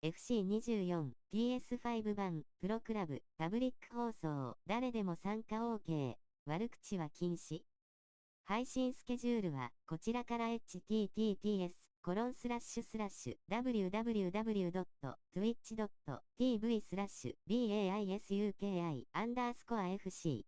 FC24、PS5 版、プロクラブ、パブリック放送、誰でも参加 OK、悪口は禁止。配信スケジュールは、こちらから https://www.twitch.tv/BAISUKI_FC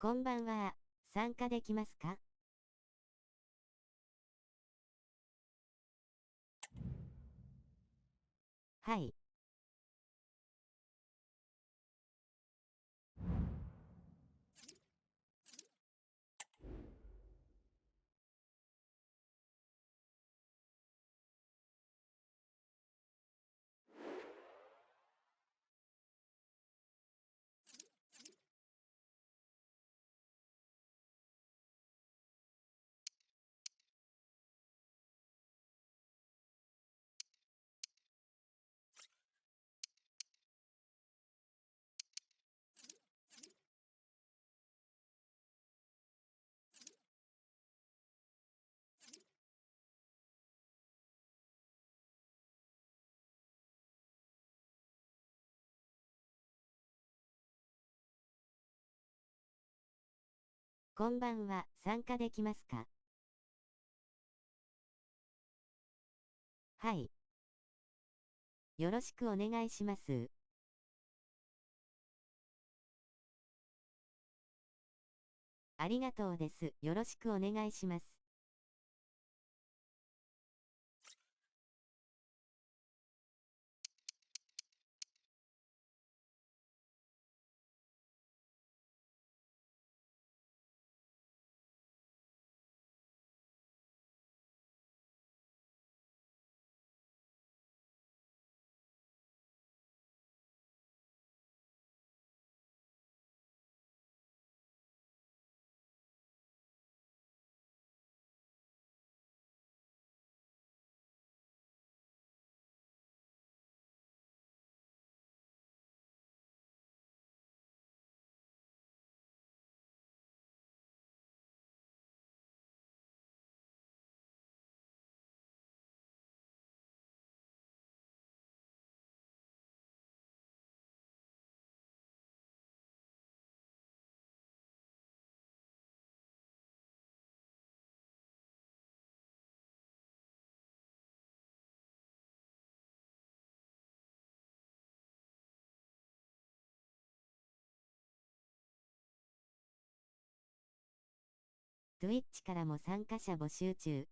こんばんは。参加できますか？はい。こんばんは。参加できますか？はい。よろしくお願いします。ありがとうです。よろしくお願いします。Twitch からも参加者募集中。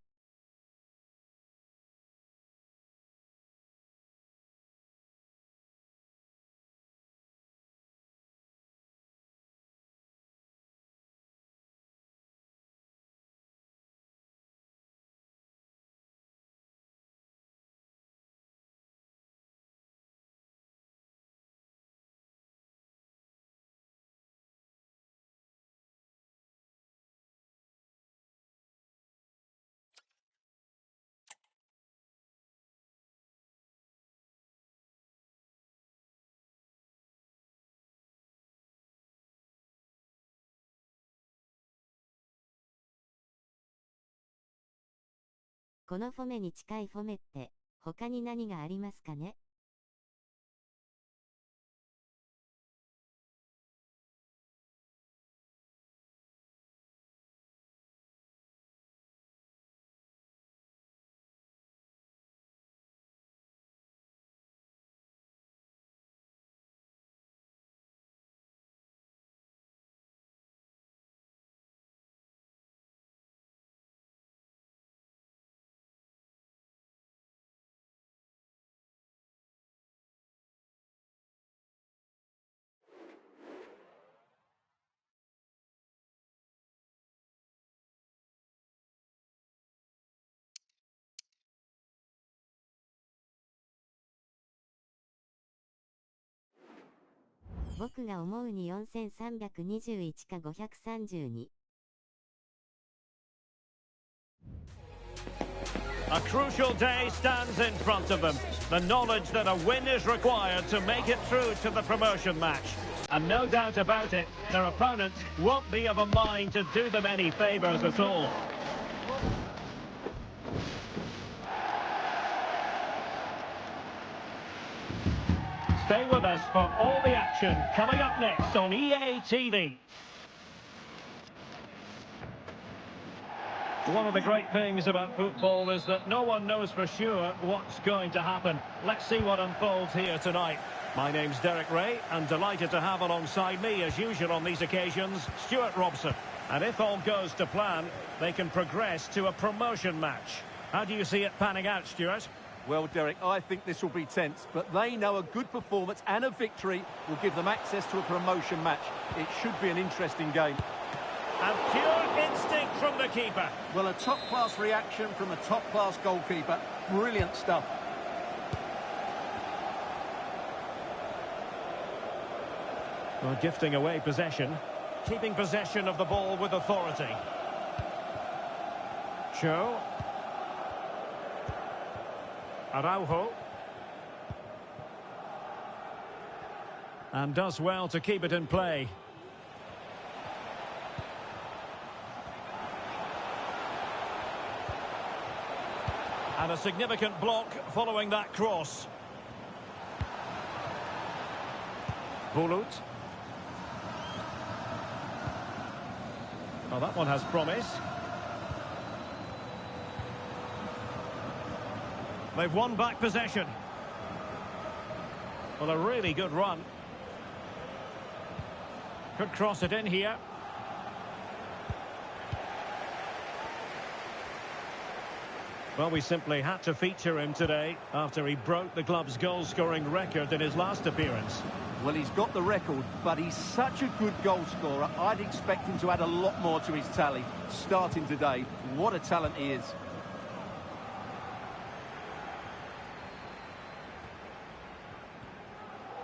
このフォメに近いフォメって他に何がありますかね？僕が思うに4321か532。A crucial day stands in front of them. The knowledge that a win is required to make it through to the promotion match. And no doubt about it, their opponents won't be of a mind to do them any favours at all. Stay with us for all the action coming up next on EA TV. One of the great things about football is that no one knows for sure what's going to happen. Let's see what unfolds here tonight. My name's Derek Ray, and delighted to have alongside me, as usual on these occasions, Stuart Robson. And if all goes to plan, they can progress to a promotion match. How do you see it panning out, Stuart? Well, Derek, I think this will be tense, but they know a good performance and a victory will give them access to a promotion match. It should be an interesting game. And pure instinct from the keeper. Well, a top-class reaction from a top-class goalkeeper. Brilliant stuff. Well, gifting away possession. Keeping possession of the ball with authority. Cho. Araujo. And does well to keep it in play. And a significant block following that cross. Bulut. Oh, that one has promise. They've won back possession. Well, a really good run. Could cross it in here. Well, we simply had to feature him today after he broke the club's goal-scoring record in his last appearance. Well, he's got the record, but he's such a good goal scorer. I'd expect him to add a lot more to his tally. Starting today, what a talent he is.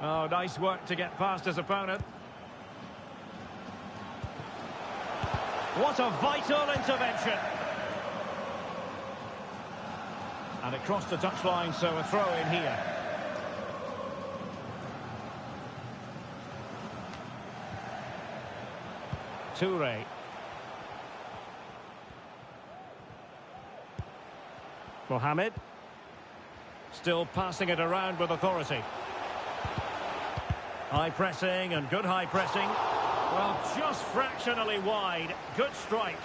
Oh, nice work to get past his opponent. What a vital intervention. And it crossed the touchline, so a throw in here. Toure. Mohamed. Still passing it around with authority. High pressing and good high pressing. Well, just fractionally wide. Good strike.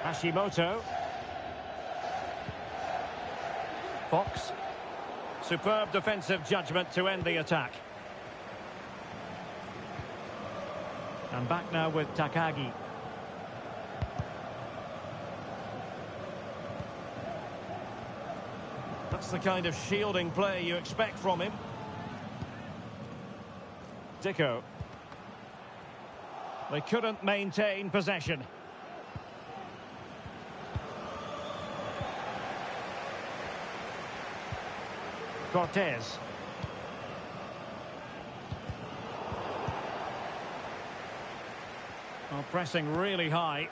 Hashimoto. Fox. Superb defensive judgment to end the attack. And back now with Takagi. That's the kind of shielding play you expect from him. Dicko. They couldn't maintain possession. Cortez. Oh, pressing really high.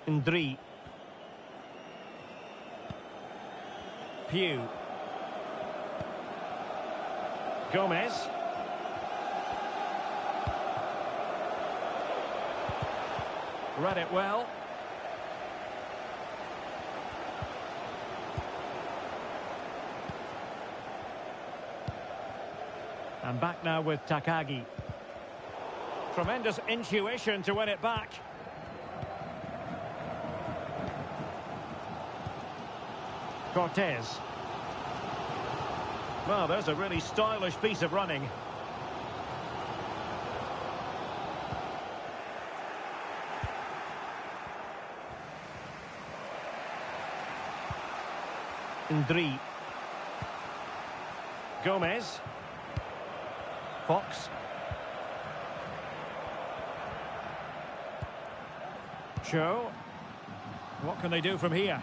Ndri. Pew. Gomez. Read it well. And back now with Takagi. Tremendous intuition to win it back. Cortez. Well, there's a really stylish piece of running. Ndri. Gomez. Fox. Cho. What can they do from here?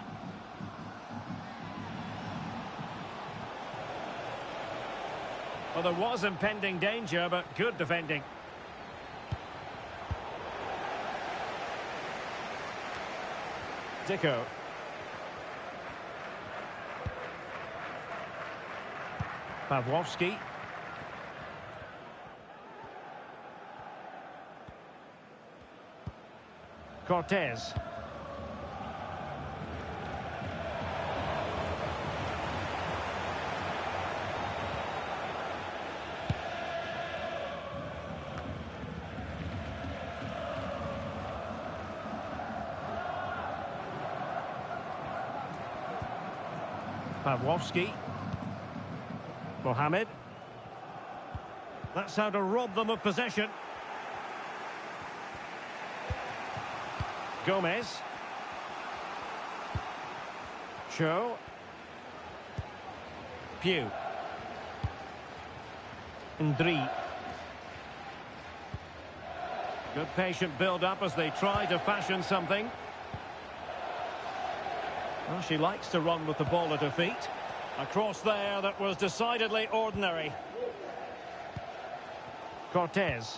Well, there was impending danger, but good defending. Dicko. Pawłowski. Cortez. Pawłowski. Mohamed. That's how to rob them of possession. Gomez. Cho. Pugh. Ndri. Good patient build-up as they try to fashion something. Well, she likes to run with the ball at her feet. A cross there that was decidedly ordinary. Cortez.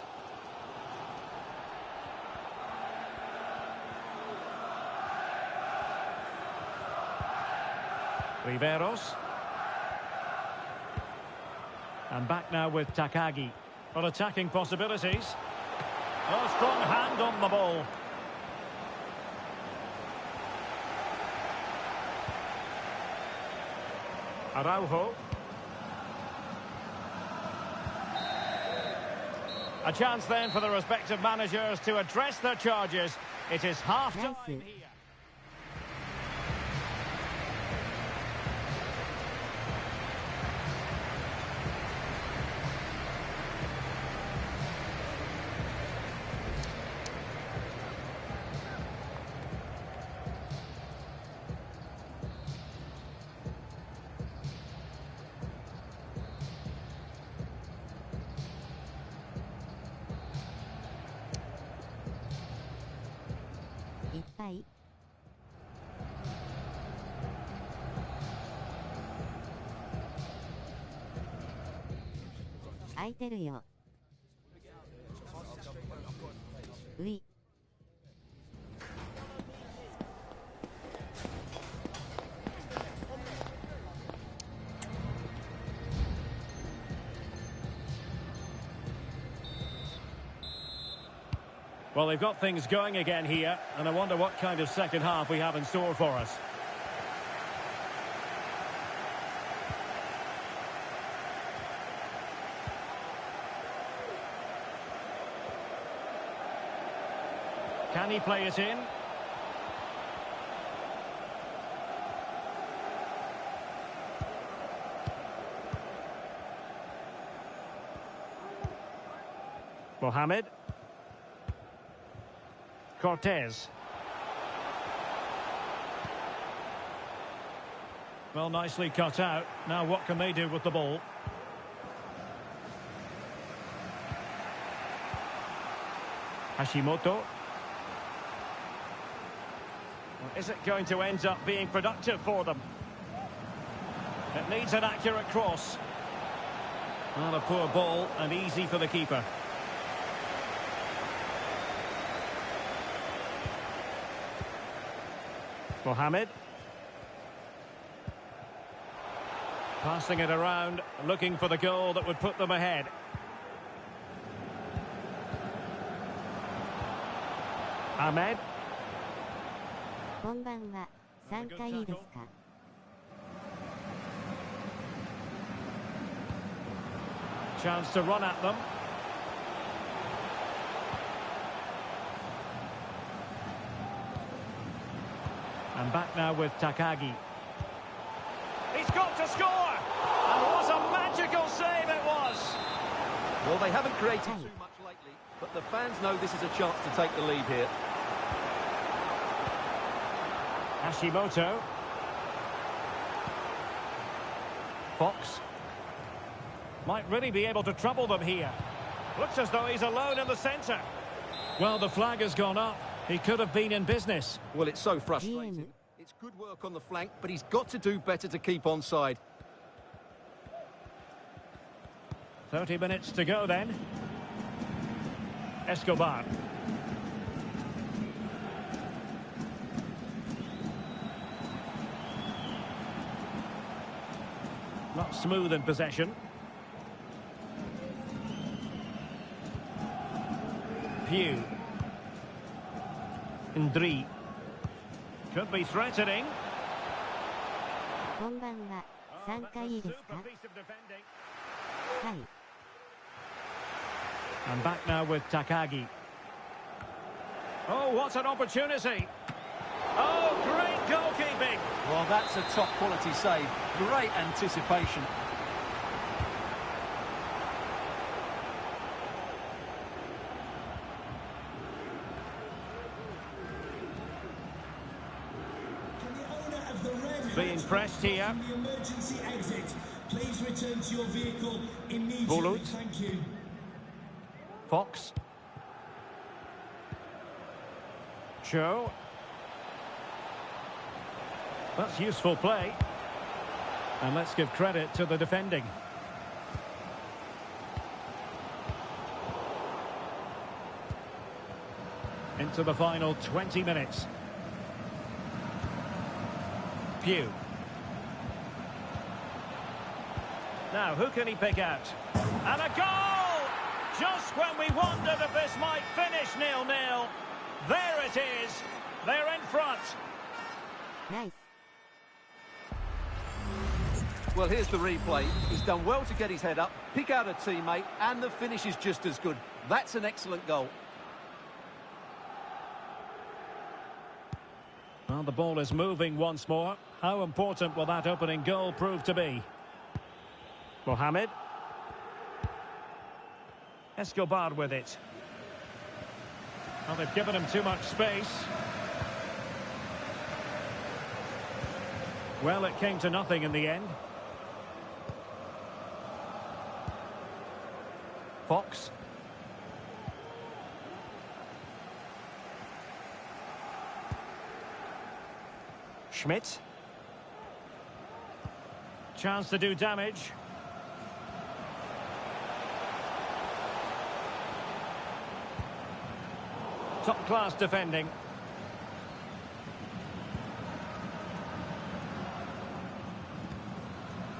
Riveros. And back now with Takagi. On attacking possibilities. Oh, strong hand on the ball. Araujo. A chance then for the respective managers to address their charges. It is half-time here.空いてるよ。うい。Well, they've got things going again here, and I wonder what kind of second half we have in store for us. Can he play it in? Mohamed. Cortez. Well, nicely cut out. Now what can they do with the ball? Hashimoto. Well, is it going to end up being productive for them? It needs an accurate cross. Well, a poor ball and easy for the keeper. Mohamed. Passing it around, looking for the goal that would put them ahead. Ahmed. こんばんは。参加いいですか? Chance to run at them. And back now with Takagi. He's got to score! And what a magical save it was! Well, they haven't created too much lately, but the fans know this is a chance to take the lead here. Hashimoto. Fox. Might really be able to trouble them here. Looks as though he's alone in the centre. Well, the flag has gone up. He could have been in business. Well, it's so frustrating. It's good work on the flank, but he's got to do better to keep onside. 30 minutes to go then. Escobar. Not smooth in possession. Pugh. Ndri. Could be threatening. こんばんは。参加いいですか? はい。 And back now with Takagi. Oh, what an opportunity. Oh, great goalkeeping. Well, that's a top-quality save. Great anticipation. Being pressed here. The emergency exit. Please return to your vehicle immediately. Bulut. Thank you. Fox. Cho. That's useful play. And let's give credit to the defending. Into the final 20 minutes. Pew. Now, who can he pick out? And a goal! Just when we wondered if this might finish 0-0. There it is. They're in front. Nice. Well, here's the replay. He's done well to get his head up, pick out a teammate, and the finish is just as good. That's an excellent goal. Well, the ball is moving once more. How important will that opening goal prove to be? Mohamed. Escobar with it. Well, they've given him too much space. Well, it came to nothing in the end. Fox. Schmidt. Chance to do damage. Top-class defending.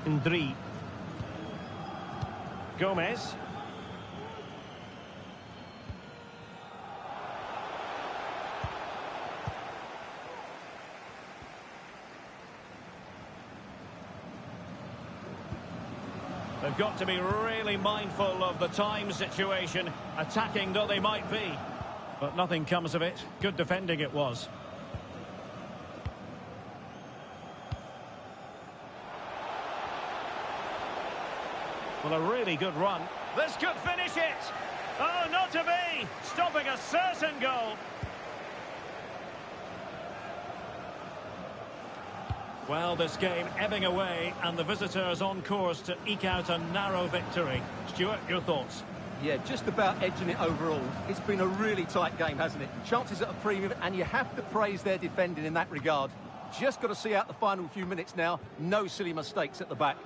Ndri. Gomez. They've got to be really mindful of the time situation, attacking though they might be. But nothing comes of it. Good defending it was. Well, a really good run. This could finish it! Oh, not to be! Stopping a certain goal. Well, this game ebbing away, and the visitors on course to eke out a narrow victory. Stuart, your thoughts? Yeah, just about edging it overall. It's been a really tight game, hasn't it? Chances at a premium, and you have to praise their defending in that regard. Just got to see out the final few minutes now. No silly mistakes at the back.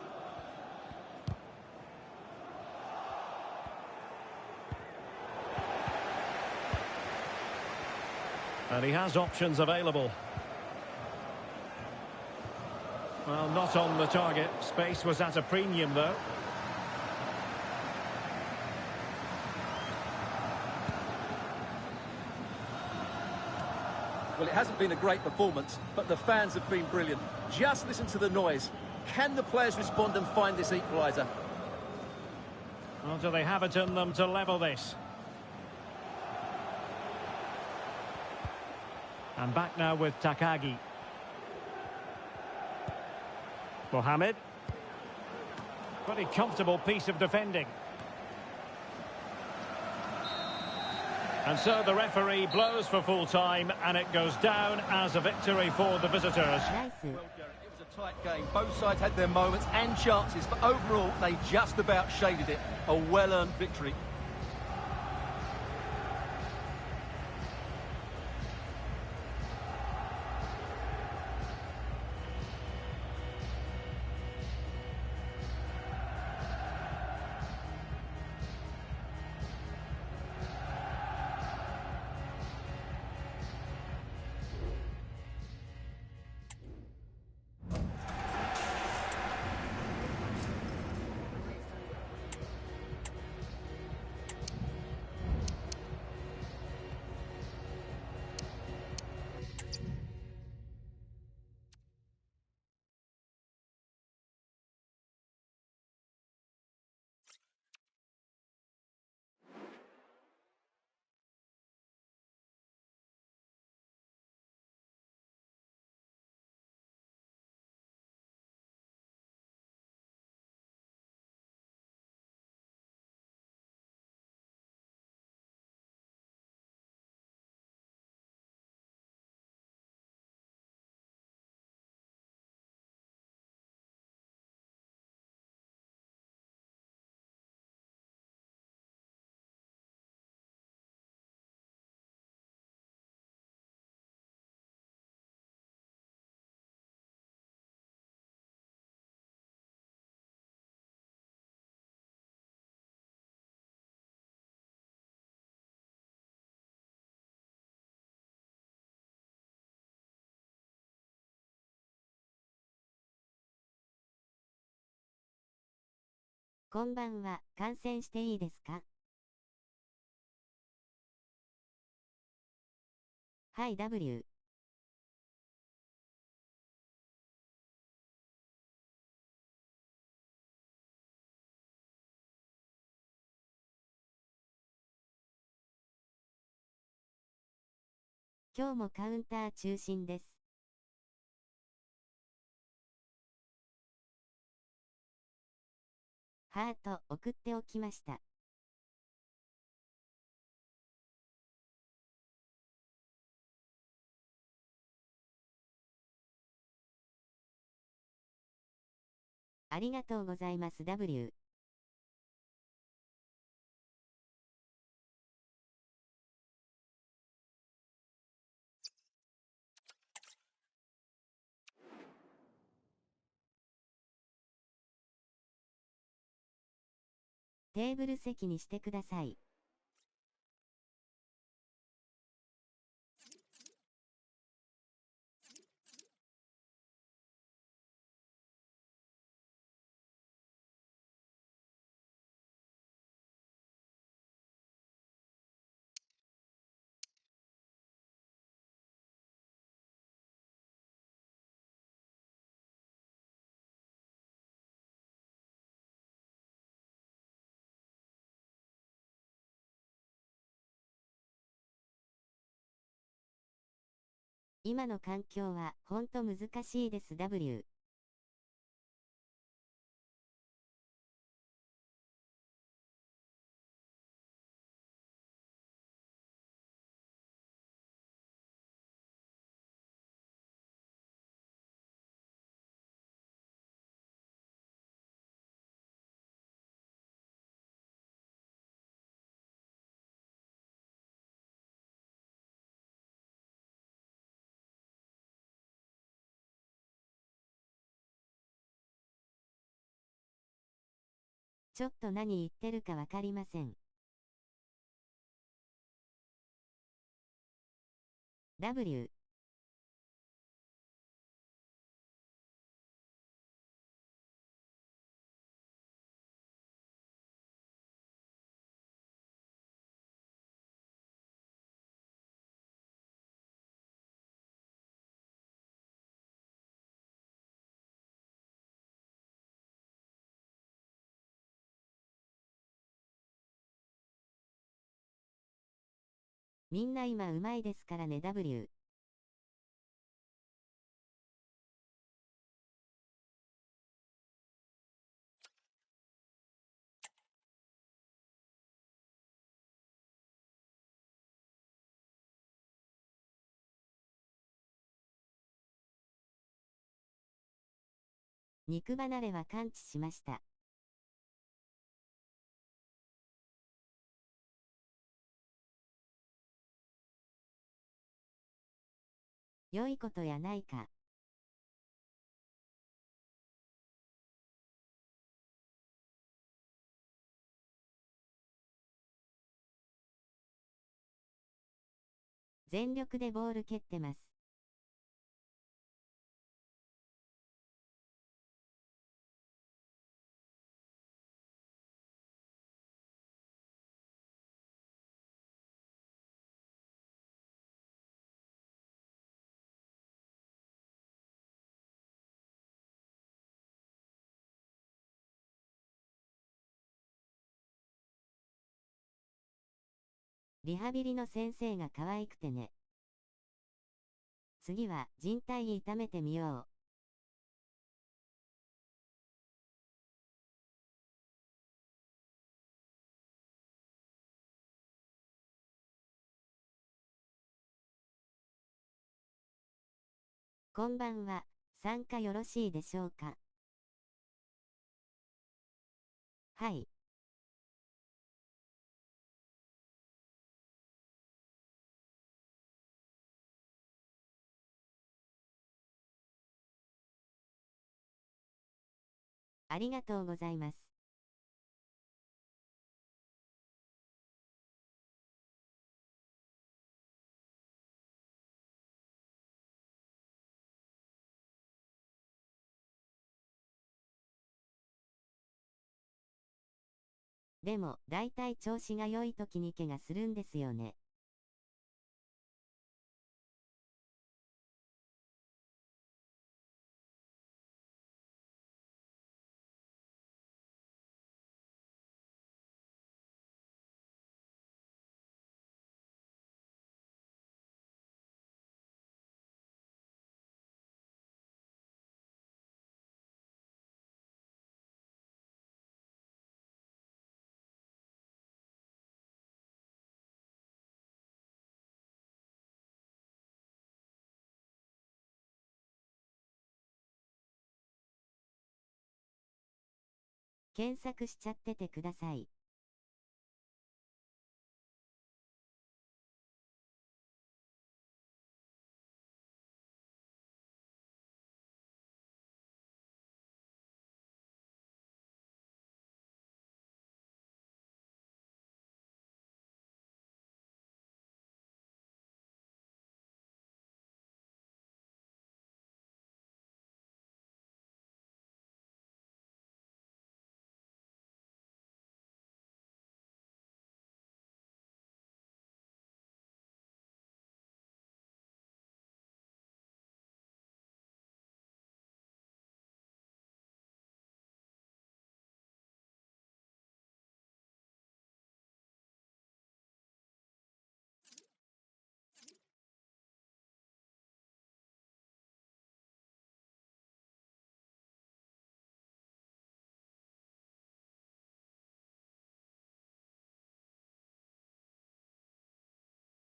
And he has options available. Well, not on the target. Space was at a premium, though. Well, it hasn't been a great performance, but the fans have been brilliant. Just listen to the noise. Can the players respond and find this equaliser? Well, do they have it in them to level this? And back now with Takagi. Mohamed. Pretty comfortable piece of defending. And so the referee blows for full time, and it goes down as a victory for the visitors. Nice. Well, Derek, it was a tight game. Both sides had their moments and chances, but overall, they just about shaded it. A well-earned victory. こんばんは、観戦していいですか？はい、W。今日もカウンター中心です。ハート送っておきました。ありがとうございます W。テーブル席にしてください。今の環境はほんと難しいです W。ちょっと何言ってるかわかりません。W。みんな今うまいですからね W。肉離れは完治しました。良いことやないか。全力でボール蹴ってます。リハビリの先生が可愛くてね。次は人体痛めてみよう。こんばんは。参加よろしいでしょうか？はい。ありがとうございます。でも、だいたい調子が良い時に怪我するんですよね。検索しちゃっててください。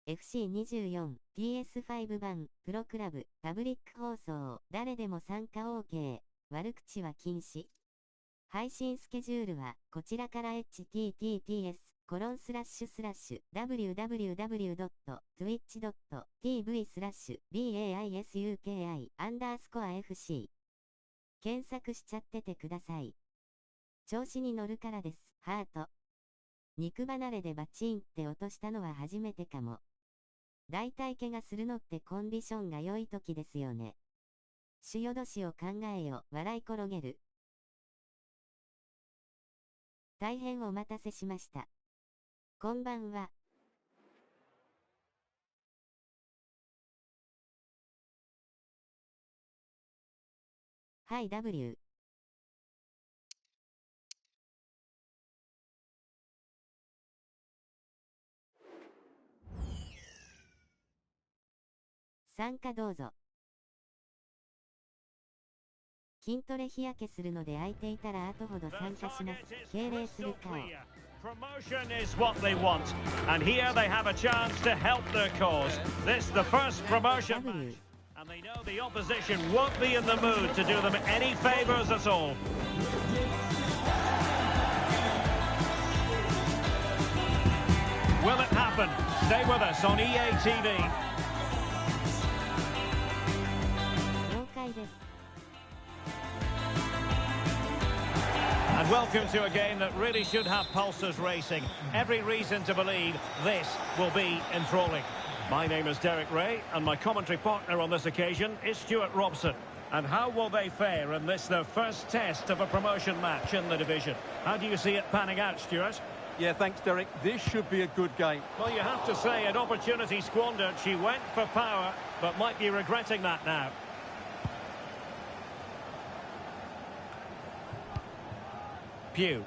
FC24、PS5 版、プロクラブ、パブリック放送、誰でも参加 OK、悪口は禁止。配信スケジュールは、こちらから https://www.twitch.tv/BAISUKI_FC 検索しちゃっててください。調子に乗るからです。ハート。肉離れでバチンって落としたのは初めてかも。だいたい怪我するのってコンディションが良い時ですよね。主よ年を考えよ、笑い転げる。大変お待たせしました。こんばんは。はい W。参加どうぞ。筋トレ日焼けするので空いていたら後ほど参加します。敬礼する顔。Promotion is what they want, and here they have a chance to help their cause. This the first promotion match, and they know the opposition won't be in the mood to do them any favours at all. Will it happen? Stay with us on EA TV. 了解です。And welcome to a game that really should have pulses racing. Every reason to believe this will be enthralling. My name is Derek Ray, and my commentary partner on this occasion is Stuart Robson. And how will they fare in this, their first test of a promotion match in the division? How do you see it panning out, Stuart? Yeah, thanks, Derek. This should be a good game. Well, you have to say, an opportunity squandered. She went for power, but might be regretting that now. Pugh.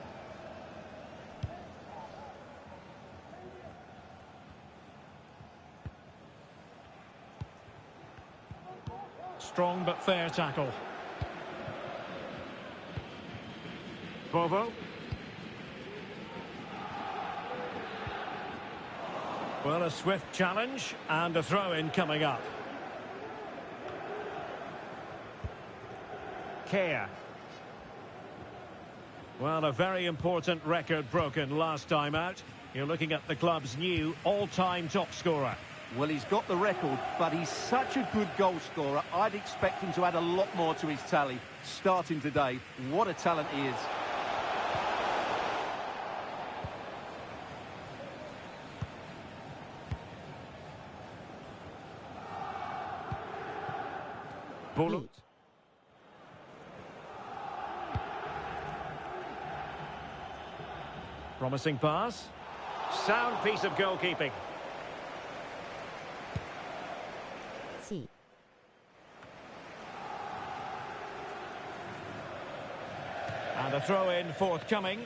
Strong but fair tackle. Bovo. Well, a swift challenge and a throw-in coming up. Kea. Well, a very important record broken last time out. You're looking at the club's new all-time top scorer. Well, he's got the record, but he's such a good goal scorer. I'd expect him to add a lot more to his tally. Starting today, what a talent he is. Bullet. Promising pass. Sound piece of goalkeeping. C. And a throw-in forthcoming.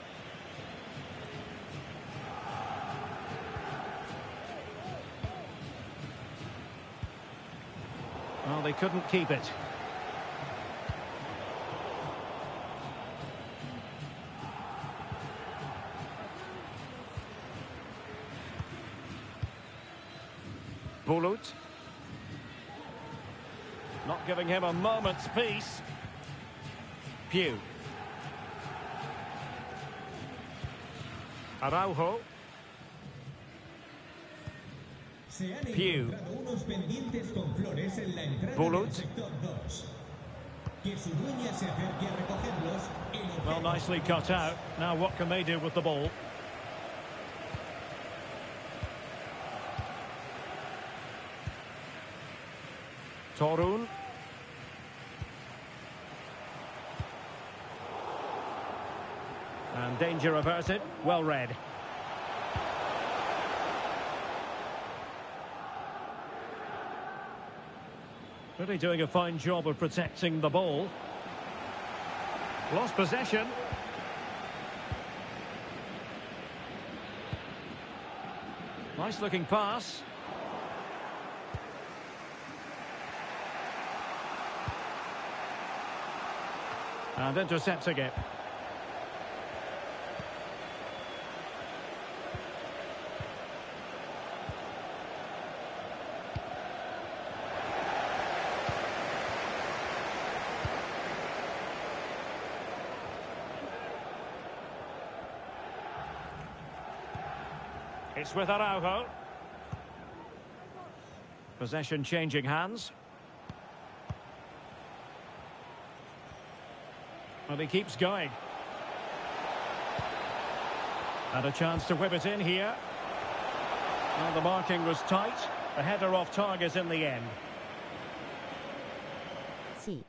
Well, they couldn't keep it. Bulut. Not giving him a moment's peace. Pugh. Araujo. Pugh. Bulut. Well, nicely cut out. Now what can they do with the ball? Torun. And danger averted. Well read. Really doing a fine job of protecting the ball. Lost possession. Nice looking pass. And intercepting it. It's with Araujo. Possession changing hands. Well, he keeps going. And a chance to whip it in here. Well, the marking was tight. The header off target in the end. C.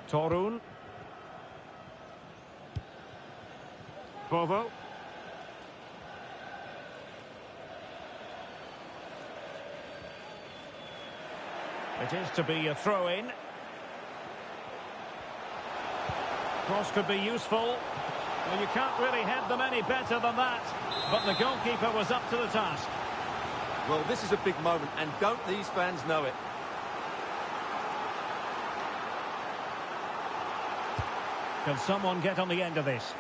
Torun. Bovo. It is to be a throw-in. Cross could be useful. Well, you can't really head them any better than that. But the goalkeeper was up to the task. Well, this is a big moment, and don't these fans know it? Can someone get on the end of this?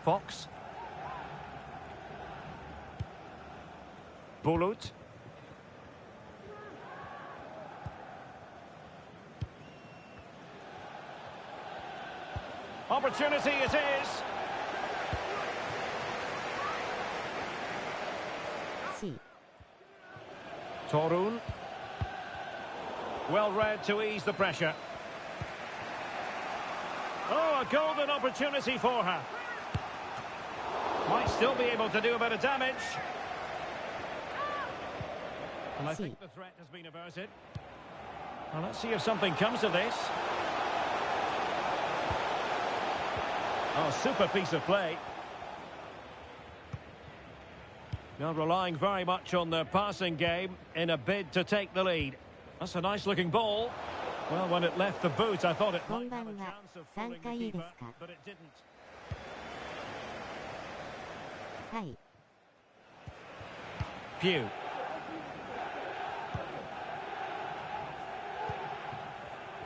Fox. Bulut. Opportunity it is. C. Torun. Well read to ease the pressure. Oh, a golden opportunity for her. Might still be able to do a bit of damage. And I think the threat has been averted. Well, let's see if something comes of this. Oh, super piece of play. Now relying very much on their passing game in a bid to take the lead. That's a nice looking ball. Well, when it left the boot, I thought it might have a chance of fooling the keeper, but it didn't. Hi. Pugh.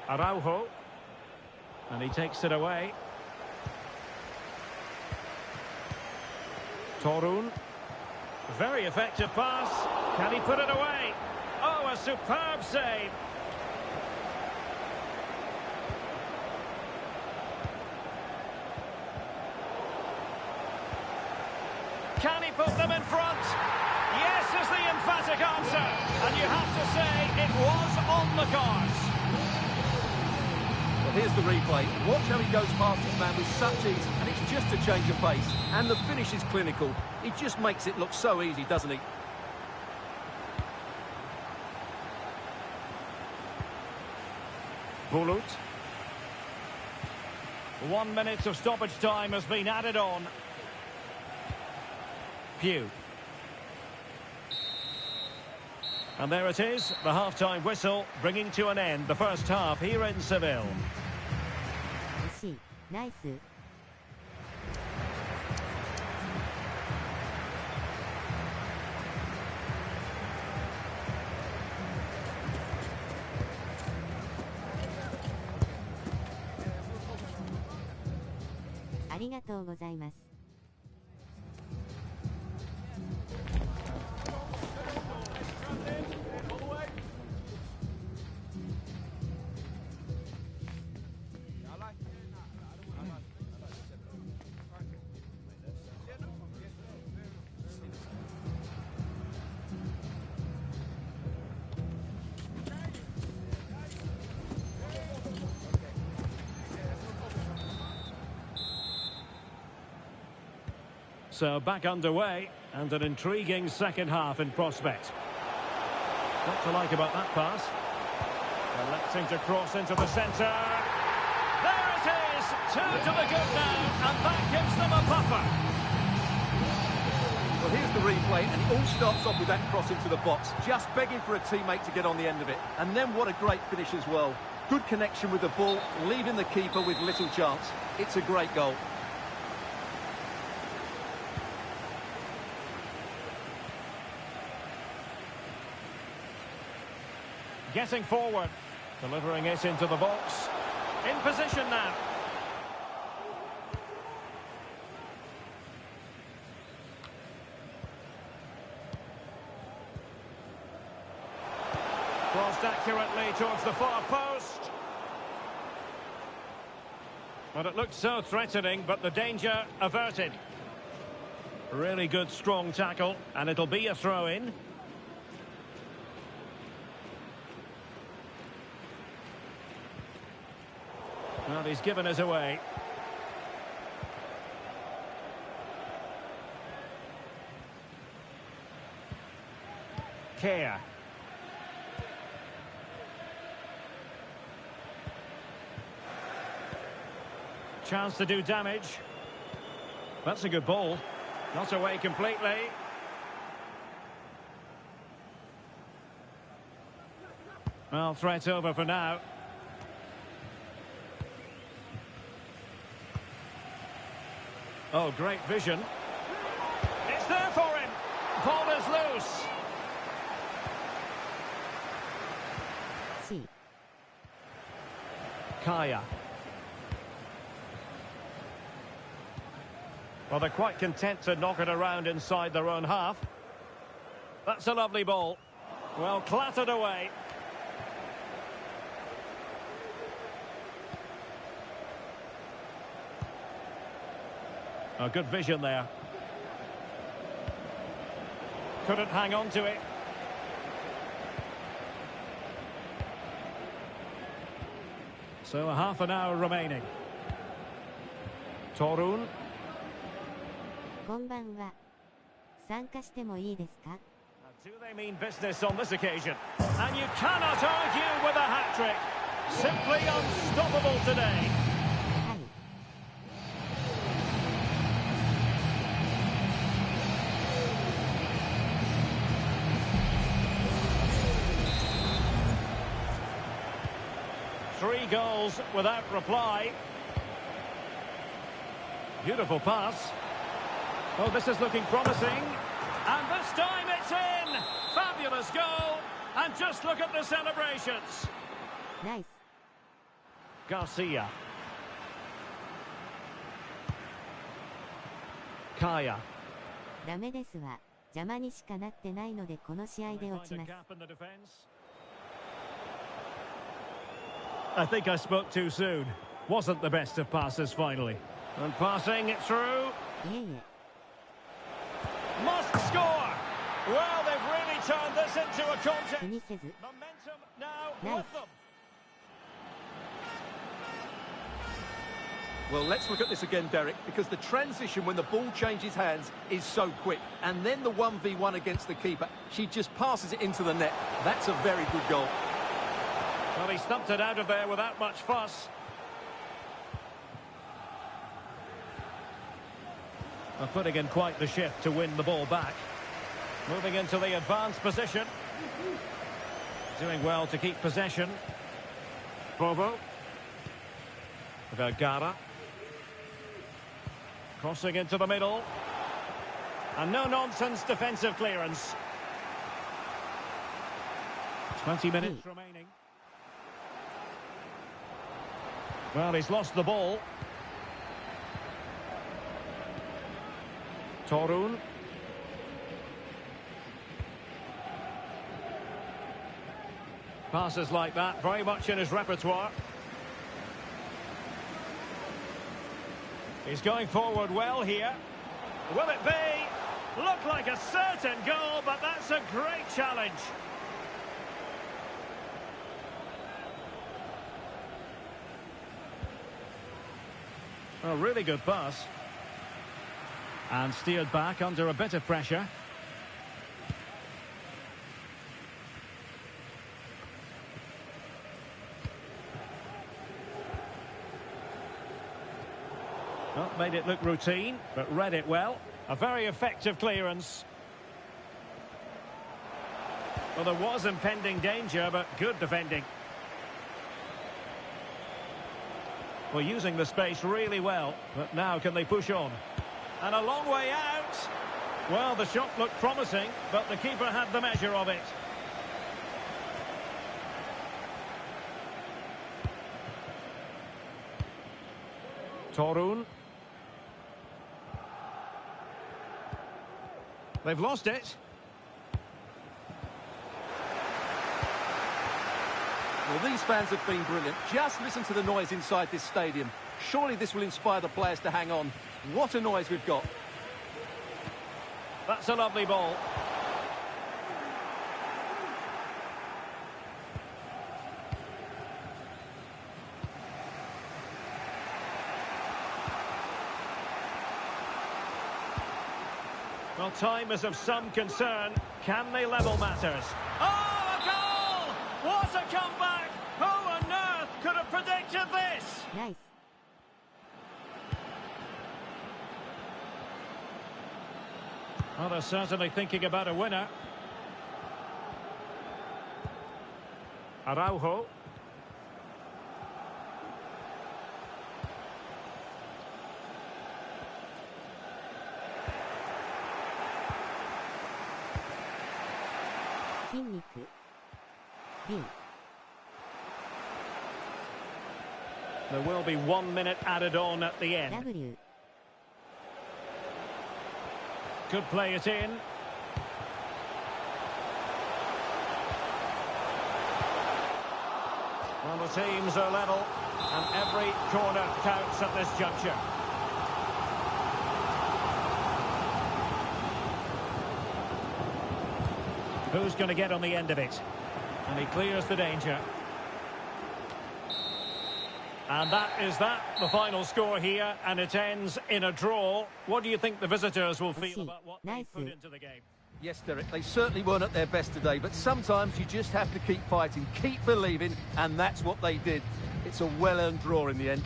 Araujo. And he takes it away. Torun. Very effective pass. Can he put it away? Oh, a superb save. Can he put them in front? Yes is the emphatic answer. And you have to say it was on the cards. Well, Here's the replay. Watch how he goes past his man with such ease, and it's just a change of pace. And the finish is clinical. He just makes it look so easy, doesn't he? Bulut. 1 minute of stoppage time has been added on. Pugh. And there it is, the half-time whistle, bringing to an end the first half here in Seville. Nice. ありがとうございます。So back underway, and an intriguing second half in prospect. What to like about that pass? Electing to cross into the centre. There it is! 2 to the good now, and that gives them a buffer. Well, here's the replay, and it all starts off with that cross into the box, just begging for a teammate to get on the end of it. And then what a great finish as well. Good connection with the ball, leaving the keeper with little chance. It's a great goal. Getting forward, delivering it into the box. In position now. Crossed accurately towards the far post. But it looked so threatening, but the danger averted. Really good, strong tackle, and it'll be a throw-in. Well, he's given us away. Care. Chance to do damage. That's a good ball. Not away completely. Well, threat over for now. Oh, great vision. It's there for him. Ball is loose. Kaya. Well, they're quite content to knock it around inside their own half. That's a lovely ball. Well, clattered away. Oh, good vision there. Couldn't hang on to it. So a half an hour remaining. Torun. こんばんは。参加してもいいですか? Do they mean business on this occasion? And you cannot argue with a hat-trick. Simply unstoppable today. はい。Three goals without reply. Beautiful pass. Oh, this is looking promising. And this time it's in! Fabulous goal! And just look at the celebrations. Nice. Garcia. Kaya. ダメですわ。邪魔にしかなってないのでこの試合で落ちます。I think I spoke too soon. Wasn't the best of passes finally. And passing it through. いえいえ。Must score! Well, they've really turned this into a contest. 気にせず。 Momentum now Nice. with them. Well, let's look at this again, Derek, because the transition when the ball changes hands is so quick. And then the 1v1 against the keeper. She just passes it into the net. That's a very good goal. Well, he stumped it out of there without much fuss. Well, putting in quite the shift to win the ball back. Moving into the advanced position. Doing well to keep possession. Bobo. Vergara. Crossing into the middle. And no-nonsense defensive clearance. 20 minutes remaining. Well, he's lost the ball. Torun. Passes like that, very much in his repertoire. He's going forward well here. Will it be? Look like a certain goal, but that's a great challenge. A really good pass. And steered back under a bit of pressure. Well, made it look routine, but read it well. A very effective clearance. Well, there was impending danger, but good defending. Well, using the space really well, but now can they push on? And a long way out. Well, the shot looked promising, but the keeper had the measure of it. Torun. They've lost it. Well, these fans have been brilliant. Just listen to the noise inside this stadium. Surely this will inspire the players to hang on. What a noise we've got. That's a lovely ball. Well, time is of some concern. Can they level matters? Oh, a goal! What a comeback! Who on earth could have predicted this? Nice. Well, they're certainly thinking about a winner. Araujo. There will be 1 minute added on at the end. W. Could play it in. Well, the teams are level, and every corner counts at this juncture. Who's going to get on the end of it? And he clears the danger. And that is the final score here, and it ends in a draw. What do you think the visitors will feel about what they put into the game? Yes, Derek, they certainly weren't at their best today, but sometimes you just have to keep fighting, keep believing, and that's what they did. It's a well-earned draw in the end.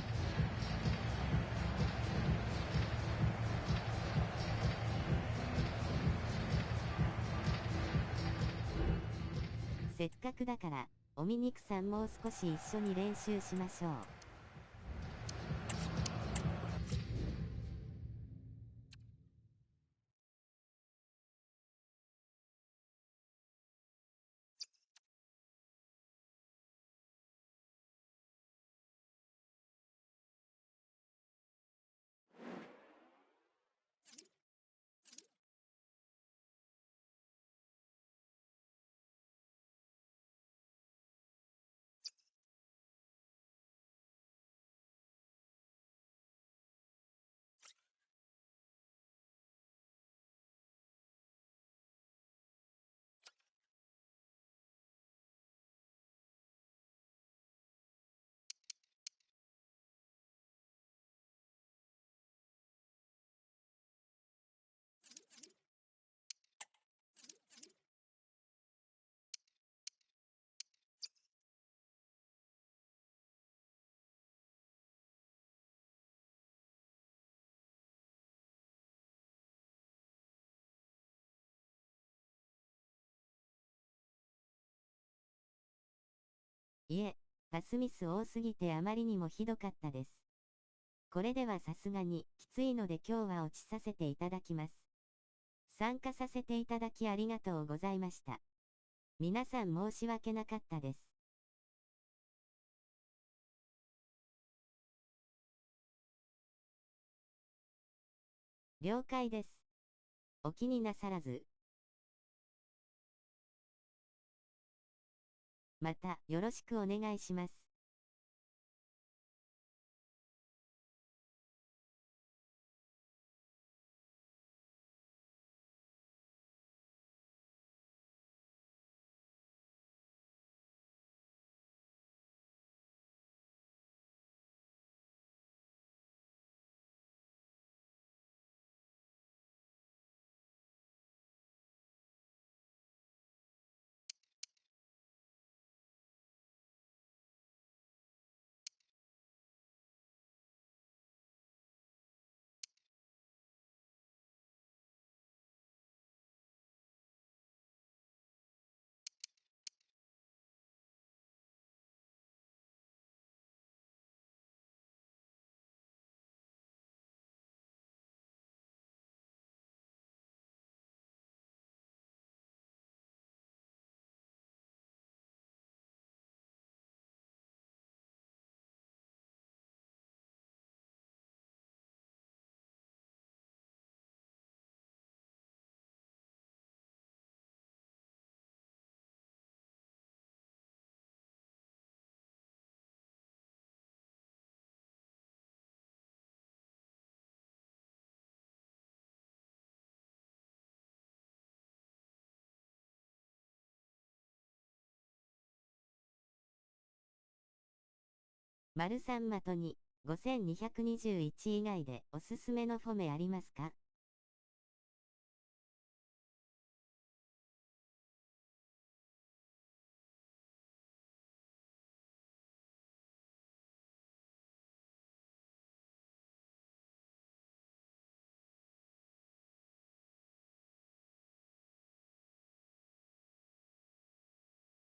せっかくだから、おみにくさんもう少し一緒に練習しましょう。いえ、パスミス多すぎてあまりにもひどかったです。これではさすがにきついので今日は落ちさせていただきます。参加させていただきありがとうございました。皆さん申し訳なかったです。了解です。お気になさらず。またよろしくお願いします。丸三的に5221以外でおすすめのフォメありますか？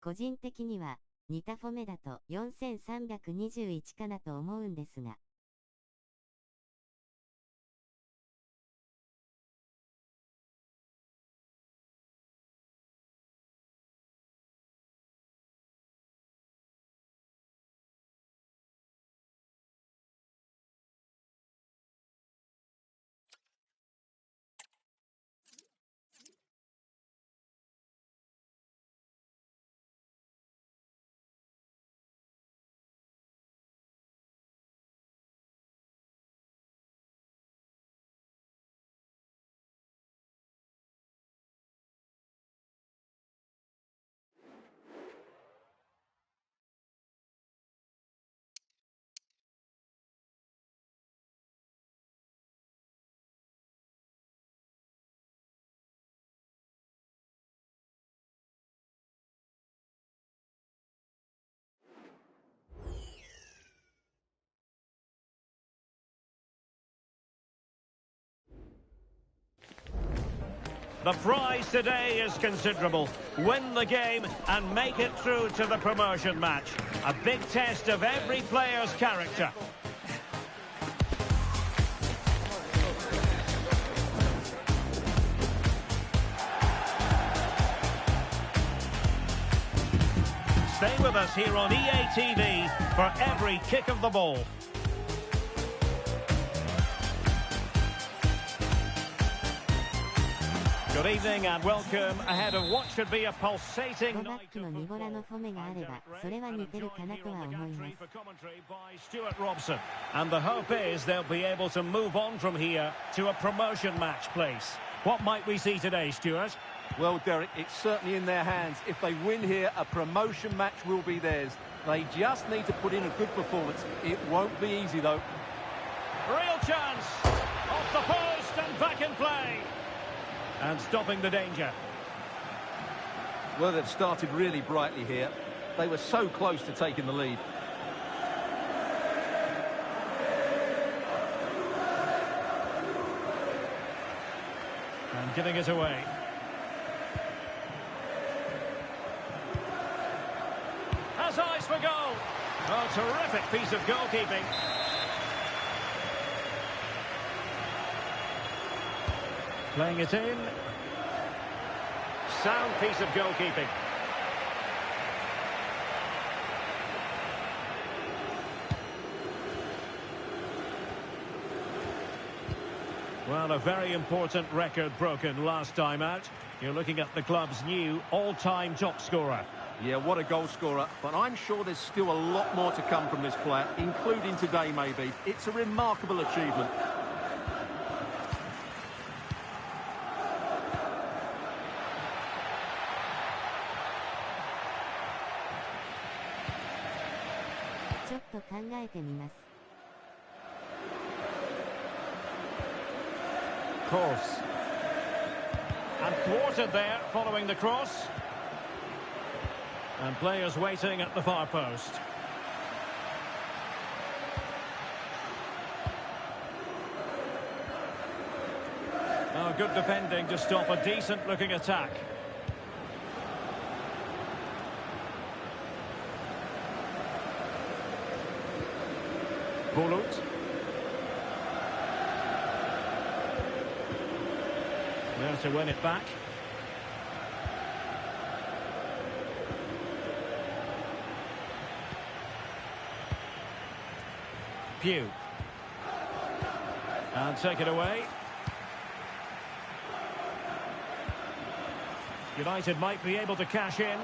個人的には似たフォメだと4321かなと思うんですが。The prize today is considerable. Win the game and make it through to the promotion match. A big test of every player's character. Stay with us here on EA TV for every kick of the ball. Good evening and welcome ahead of what should be a pulsating night of football. Stuart Robson. And the hope is they'll be able to move on from here to a promotion match place. What might we see today, Stuart? Well, Derek, it's certainly in their hands. If they win here, a promotion match will be theirs. They just need to put in a good performance. It won't be easy, though. Real chance! Off the post and back in play. And stopping the danger. Well, they've started really brightly here. They were so close to taking the lead. And giving it away. Has has eyes for goal. Oh, terrific piece of goalkeeping. Playing it in. Sound piece of goalkeeping. Well, a very important record broken last time out. You're looking at the club's new all-time top scorer. Yeah, what a goal scorer. But I'm sure there's still a lot more to come from this player, including today maybe. It's a remarkable achievement. Course. And thwarted there following the cross. And players waiting at the far post. Oh, good defending to stop a decent looking attack. Bulut. There to win it back. Pugh. And take it away. United might be able to cash in.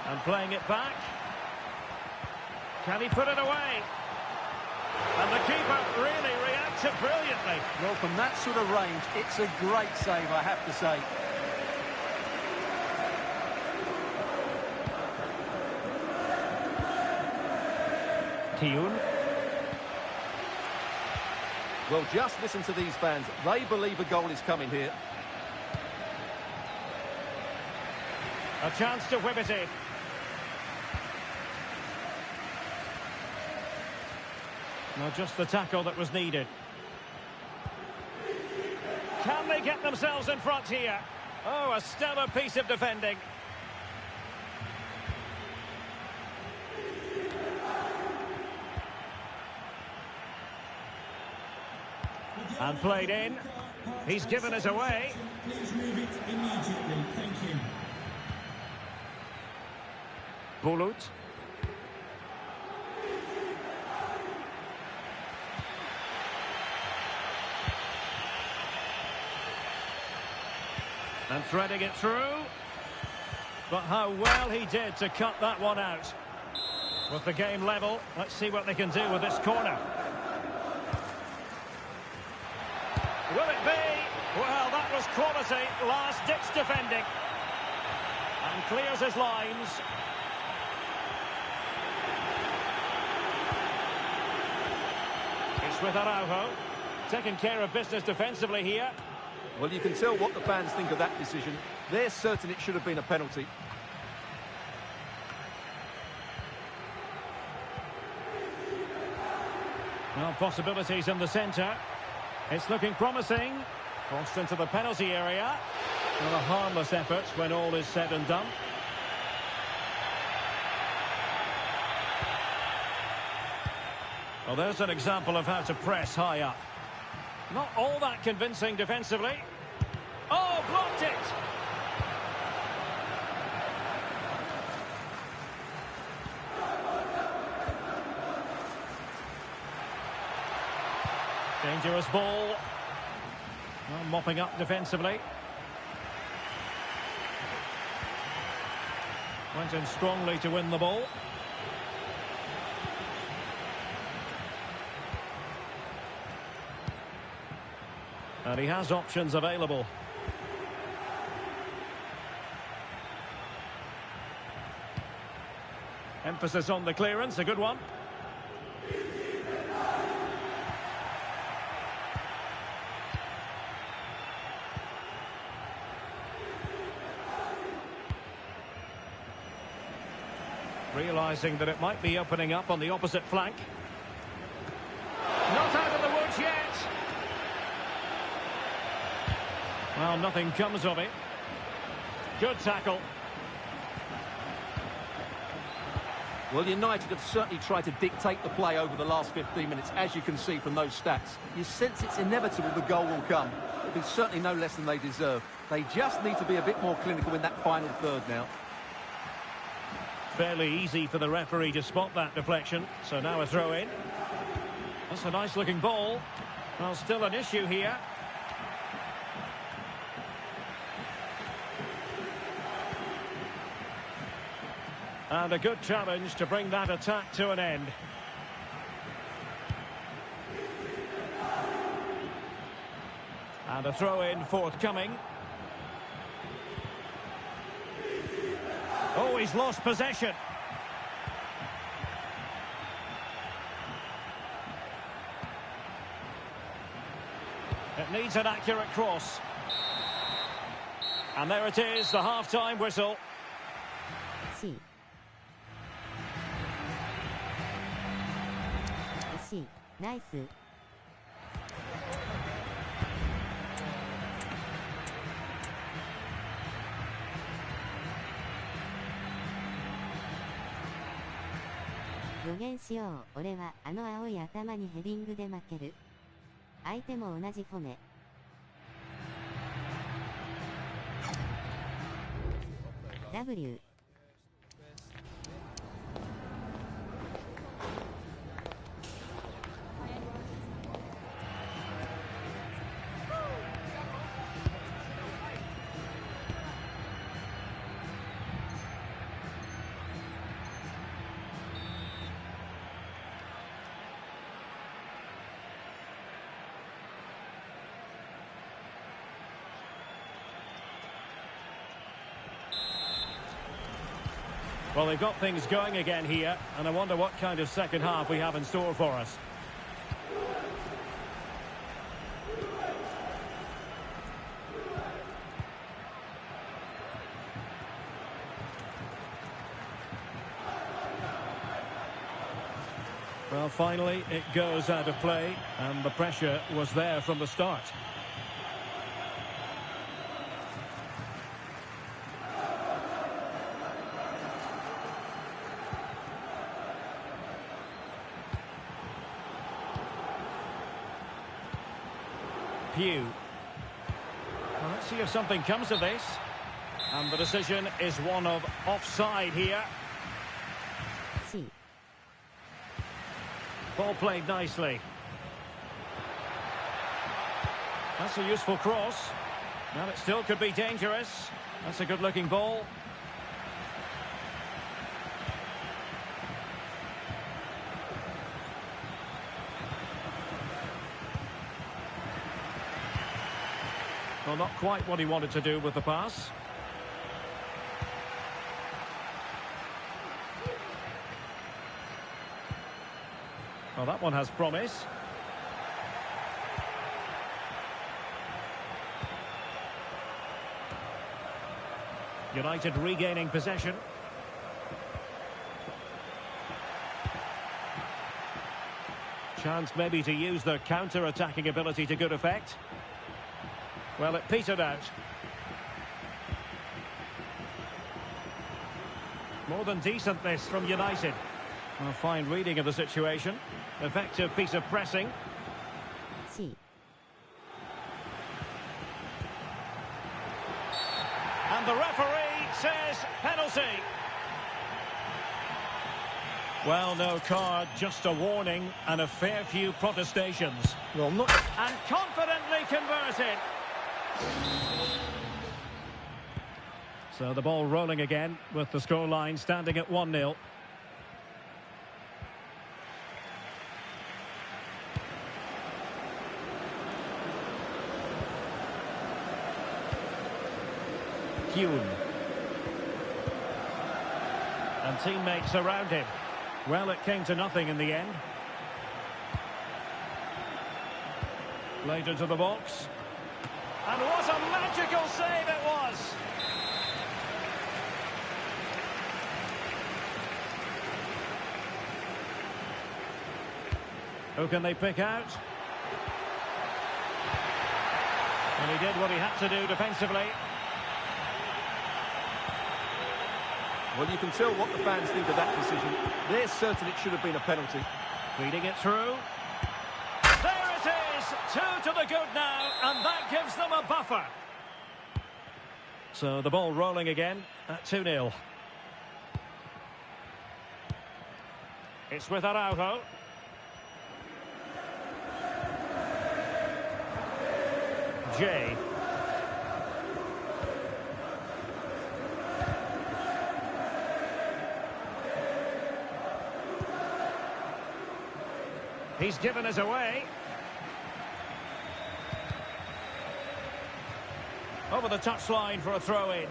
And playing it back. Can he put it away? And the keeper really reacted brilliantly. Well, from that sort of range, it's a great save, I have to say. Tiyun. Well, just listen to these fans. They believe a goal is coming here. A chance to whip it in. Well, just the tackle that was needed. Can they get themselves in front here? Oh, a stellar piece of defending. And played in. He's given it away. Please move it immediately. Thank you. Bulut. And threading it through. But how well he did to cut that one out. With the game level, let's see what they can do with this corner. Will it be? Well, that was quality. Last-ditch defending. And clears his lines. It's with Araujo. Taking care of business defensively here. Well, you can tell what the fans think of that decision. They're certain it should have been a penalty. Well, possibilities in the centre. It's looking promising. Crossed into the penalty area. Not a harmless effort when all is said and done. Well, there's an example of how to press high up. Not all that convincing defensively. Oh, blocked it! Dangerous ball. Well, mopping up defensively. Went in strongly to win the ball. And he has options available. Emphasis on the clearance, a good one. Realising that it might be opening up on the opposite flank. Not out of the woods yet. Well, nothing comes of it. Good tackle. Well, United have certainly tried to dictate the play over the last 15 minutes, as you can see from those stats. You sense it's inevitable the goal will come. It's certainly no less than they deserve. They just need to be a bit more clinical in that final third now. Fairly easy for the referee to spot that deflection. So now a throw in. That's a nice looking ball. Well, still an issue here. And a good challenge to bring that attack to an end. And a throw-in forthcoming. Oh, he's lost possession. It needs an accurate cross. And there it is, the half-time whistle. Nice.予言しよう。俺はあの青い頭にヘディングで負ける。相手も同じフォメ。W。Well, they've got things going again here, and I wonder what kind of second half we have in store for us. Well, finally, it goes out of play, and the pressure was there from the start. Well, let's see if something comes of this. And the decision is one of offside here. Ball played nicely. That's a useful cross. Now it still could be dangerous. That's a good-looking ball. Well, not quite what he wanted to do with the pass. Well, that one has promise. United regaining possession. Chance maybe to use their counter-attacking ability to good effect. Well, it petered out. More than decent this from United. A fine reading of the situation. Effective piece of pressing. And the referee says penalty. Well, no card, just a warning and a fair few protestations. Well, not... And confidently converted. So the ball rolling again with the scoreline standing at 1-0. Kuhn. And teammates around him. Well, it came to nothing in the end. Played into the box. And what a magical save it was! Who can they pick out? And he did what he had to do defensively. Well, you can tell what the fans think of that decision. They're certain it should have been a penalty. Feeding it through. There it is! 2 to the good now, and that gives them a buffer. So the ball rolling again at 2-0. It's with Araujo. Jay. He's given us away. Over the touchline for a throw-in.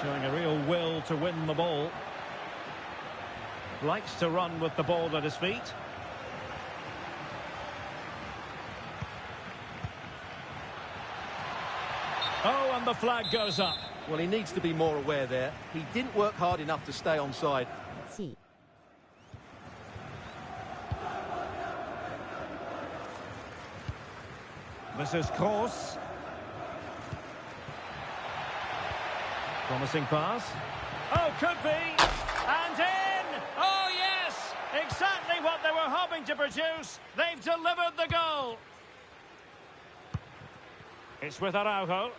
Showing a real will to win the ball. Likes to run with the ball at his feet. Oh, and the flag goes up. Well, he needs to be more aware there. He didn't work hard enough to stay onside. C. This is Kroos. Promising pass. Oh, could be. And in! Oh, yes! Exactly what they were hoping to produce. They've delivered the goal. It's with Araujo.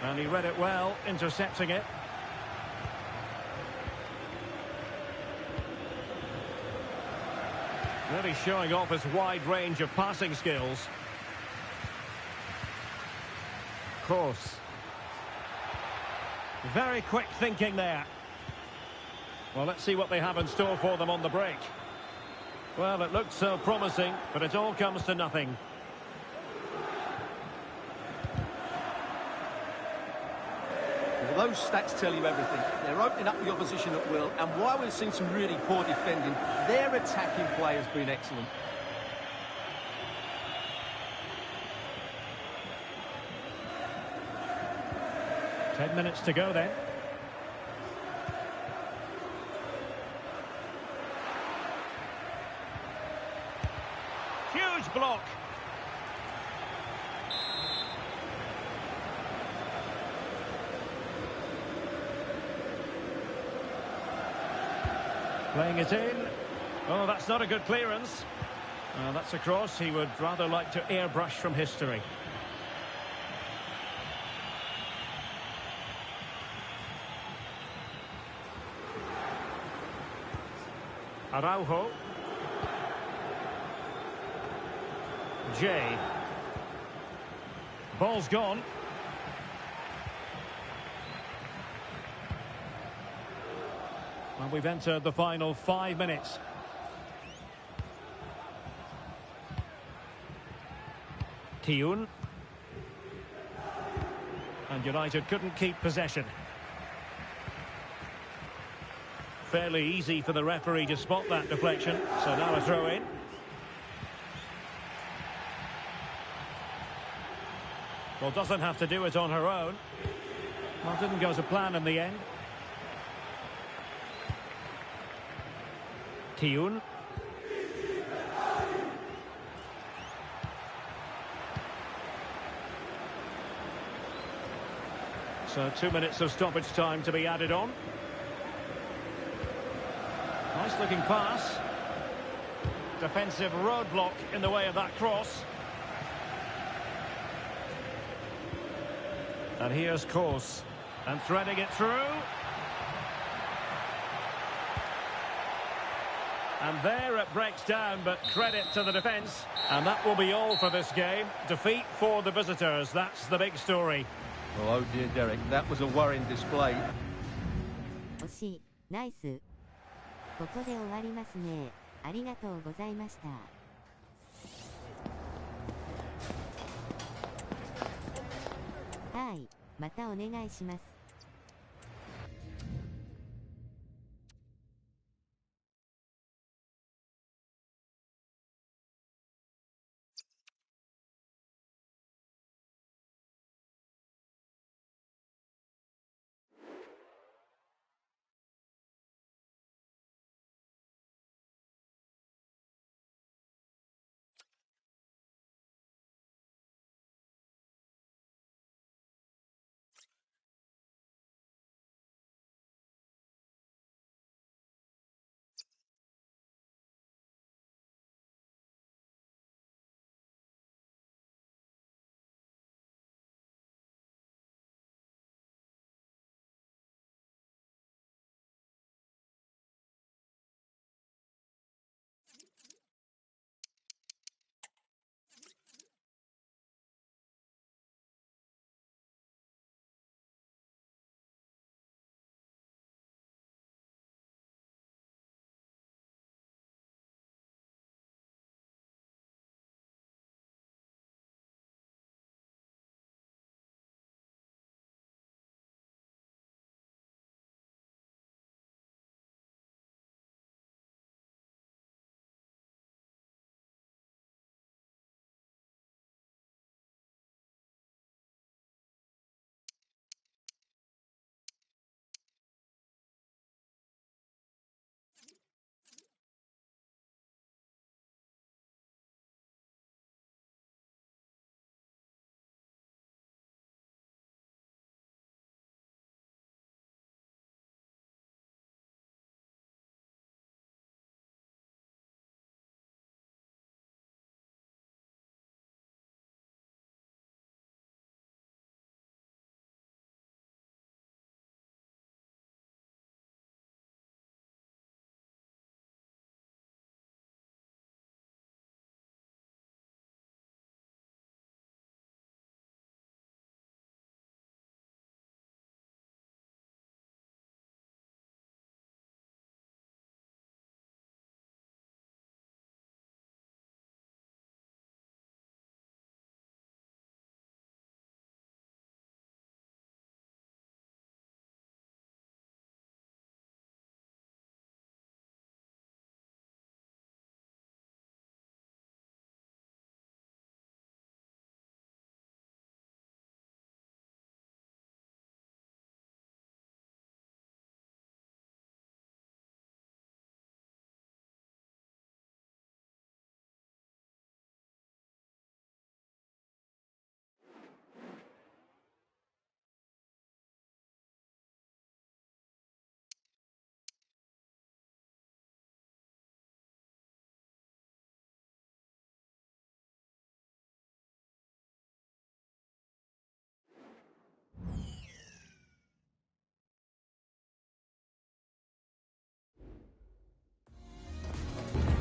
And he read it well, intercepting it. Really showing off his wide range of passing skills. Kroos. Very quick thinking there. Well, let's see what they have in store for them on the break. Well, it looked so promising, but it all comes to nothing. Well, those stats tell you everything. They're opening up the opposition at will, and while we've seen some really poor defending, their attacking play has been excellent. Ten minutes to go then. Huge block. Playing it in. Oh, that's not a good clearance. That's a cross he would rather like to airbrush from history. Araujo. Jay. Ball's gone. And we've entered the final 5 minutes. Tiyun. And United couldn't keep possession. Fairly easy for the referee to spot that deflection. So now a throw in. Well, doesn't have to do it on her own. Well, didn't go to plan in the end. Tiyun. So 2 minutes of stoppage time to be added on. Nice looking pass. Defensive roadblock in the way of that cross. And here's Kroos. And threading it through. And there it breaks down, but credit to the defence. And that will be all for this game. Defeat for the visitors. That's the big story. Oh dear, Derek, that was a worrying display. 惜しい、ナイス。ここで終わりますね。ありがとうございました。はい、またお願いします。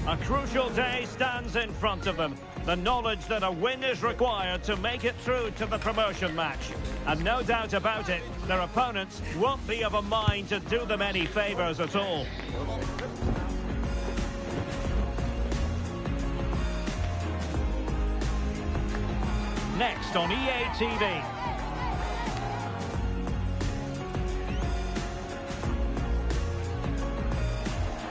A crucial day stands in front of them. The knowledge that a win is required to make it through to the promotion match. And no doubt about it, their opponents won't be of a mind to do them any favours at all. Next on EA TV.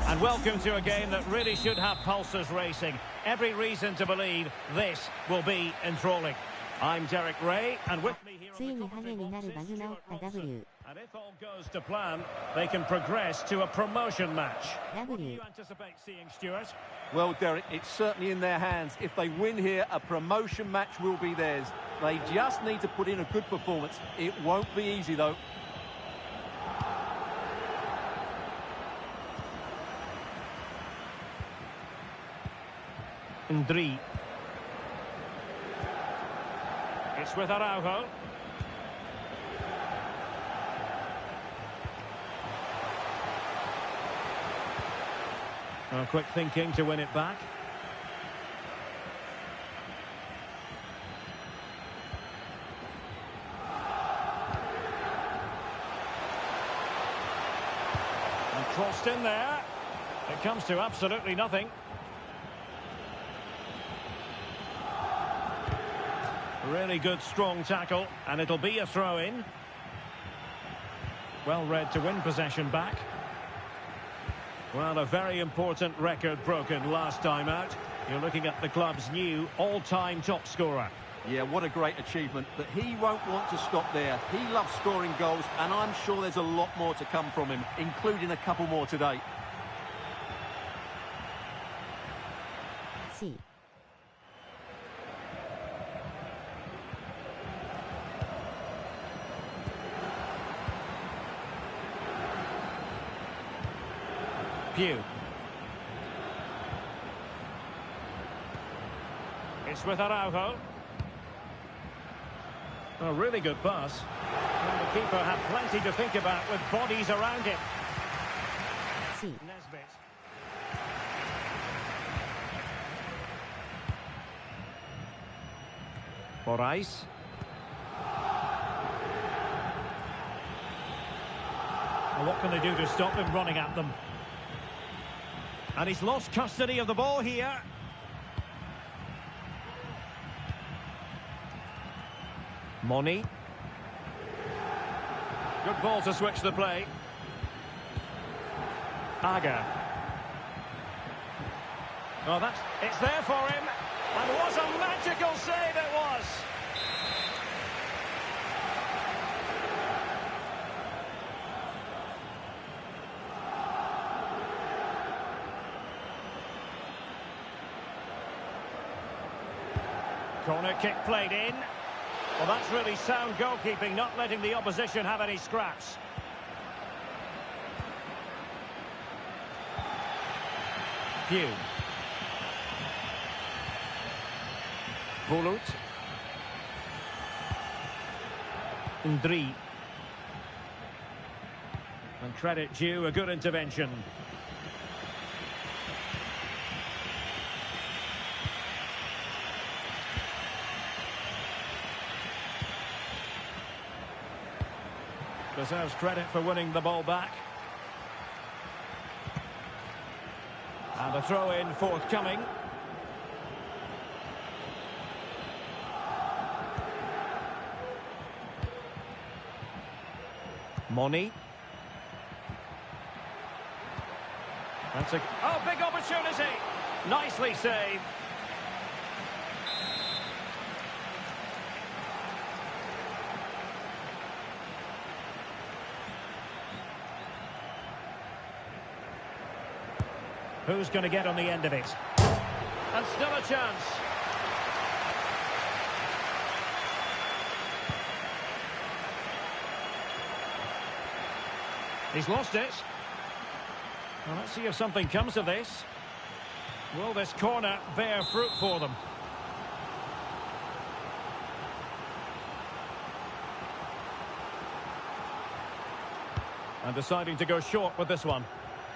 And welcome to a game that really should have pulses racing. Every reason to believe this will be enthralling. I'm Derek Ray, and with me here on the commentary box is Stuart Robson. And if all goes to plan, they can progress to a promotion match. What do you anticipate seeing, Stuart? Well, Derek, it's certainly in their hands. If they win here, a promotion match will be theirs. They just need to put in a good performance. It won't be easy, though. Ndri. It's with Araujo. Oh, quick thinking to win it back. And crossed in there. It comes to absolutely nothing. Really good, strong tackle, and it'll be a throw-in. Well read to win possession back. Well, a very important record broken last time out. You're looking at the club's new all-time top scorer. Yeah, what a great achievement. But he won't want to stop there. He loves scoring goals, and I'm sure there's a lot more to come from him, including a couple more today. C. Pew. It's with Araujo. A really good pass. And the keeper had plenty to think about with bodies around him. C. Nesbitt. Moraes. Well, what can they do to stop him running at them? And he's lost custody of the ball here. Moni. Good ball to switch the play. Aga. Oh, it's there for him. And what a magical save it was. Corner kick played in. Well, that's really sound goalkeeping, not letting the opposition have any scraps. Pew. Bulut. Ndri. And credit due, a good intervention. Deserves credit for winning the ball back. And a throw-in forthcoming. Moni. That's a... Oh, big opportunity! Nicely saved. Who's going to get on the end of it? And still a chance. He's lost it. Well, let's see if something comes of this. Will this corner bear fruit for them? And deciding to go short with this one.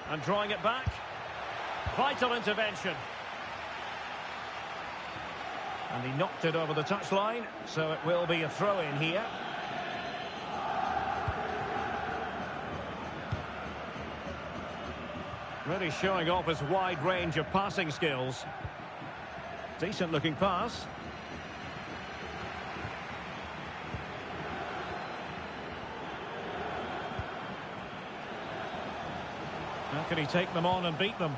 And drawing it back. Vital intervention. And he knocked it over the touchline, so it will be a throw-in here. Really showing off his wide range of passing skills. Decent looking pass. How can he take them on and beat them?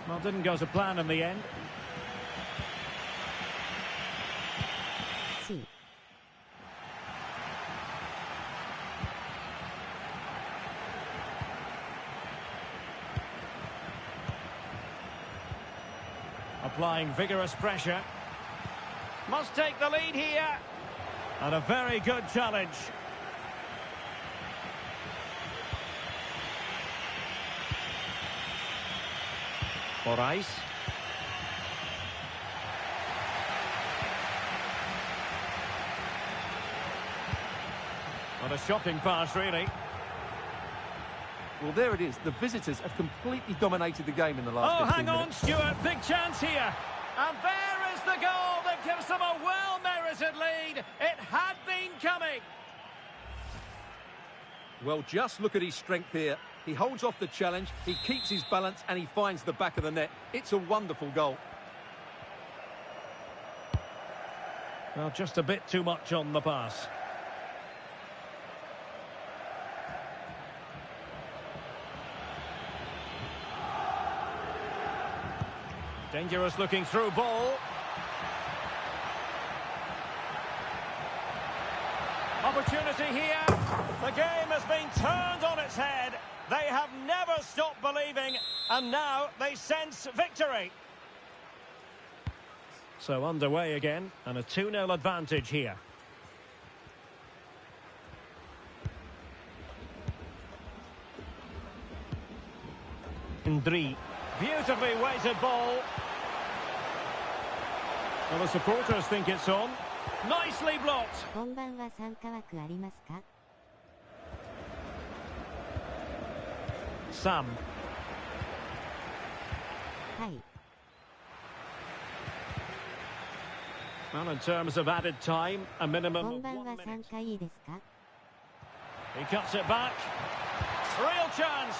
Well, didn't go to plan in the end. C. Applying vigorous pressure. Must take the lead here. And a very good challenge. Moraes. What a shocking pass, really. Well, there it is. The visitors have completely dominated the game in the last 15 minutes. Hang on, Stuart. Big chance here. And there is the goal that gives them a well-merited lead. It had been coming. Well, just look at his strength here. He holds off the challenge, he keeps his balance, and he finds the back of the net. It's a wonderful goal. Well, just a bit too much on the pass. Dangerous looking through ball. Opportunity here. The game has been turned on its head. They have never stopped believing, and now they sense victory. So underway again, and a 2-0 advantage here. Ndri. Beautifully weighted ball. Well, the supporters think it's on. Nicely blocked. 本番は参加枠ありますか? Sam. はい。 Well, in terms of added time, a minimum 本 of 番 1 は minute. 参加いいですか? He cuts it back. Real chance.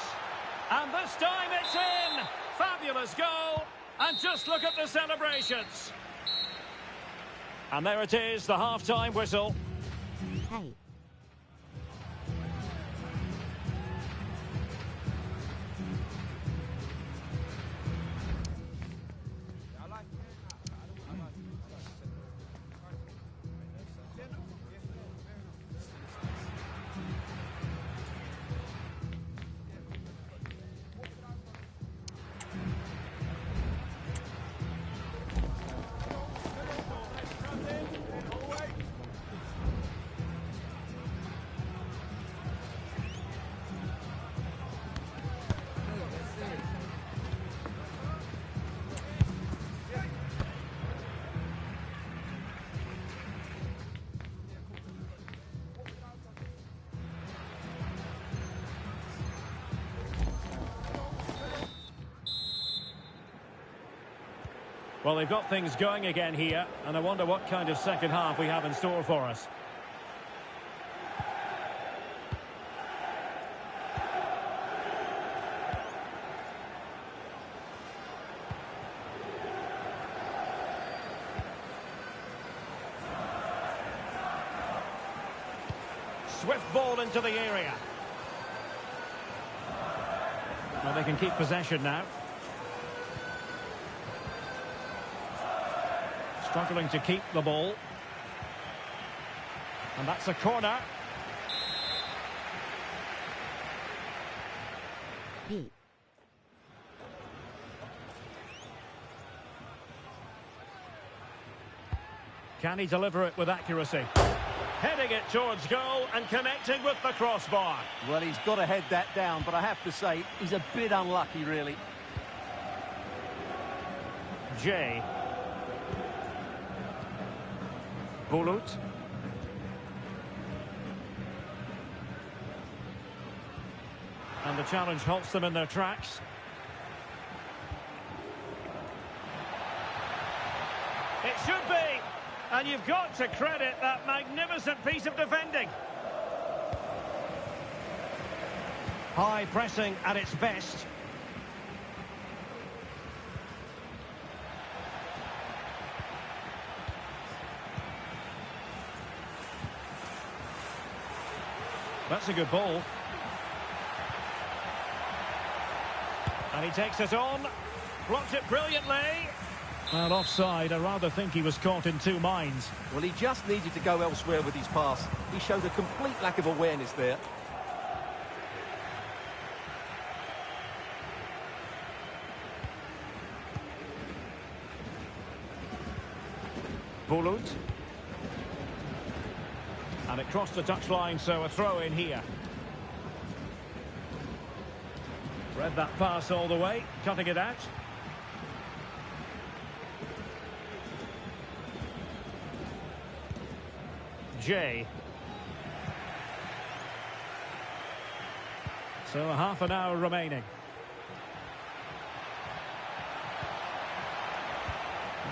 And this time it's in. Fabulous goal. And just look at the celebrations. And there it is, the half-time whistle. はい。 Well, they've got things going again here, and I wonder what kind of second half we have in store for us. Swift ball into the area. Well, they can keep possession now. Struggling to keep the ball. And that's a corner. B. Can he deliver it with accuracy? Heading it towards goal and connecting with the crossbar. Well, he's got to head that down, but I have to say, he's a bit unlucky, really. Jay. Bulut. And the challenge halts them in their tracks. should be. And you've got to credit that magnificent piece of defending. High pressing at its best. That's a good ball. And he takes it on. Blocks it brilliantly. Well, offside. I rather think he was caught in two minds. Well, he just needed to go elsewhere with his pass. He showed a complete lack of awareness there. Bulut. And it crossed the touchline, so a throw in here. Read that pass all the way, cutting it out. Jay. So a half an hour remaining.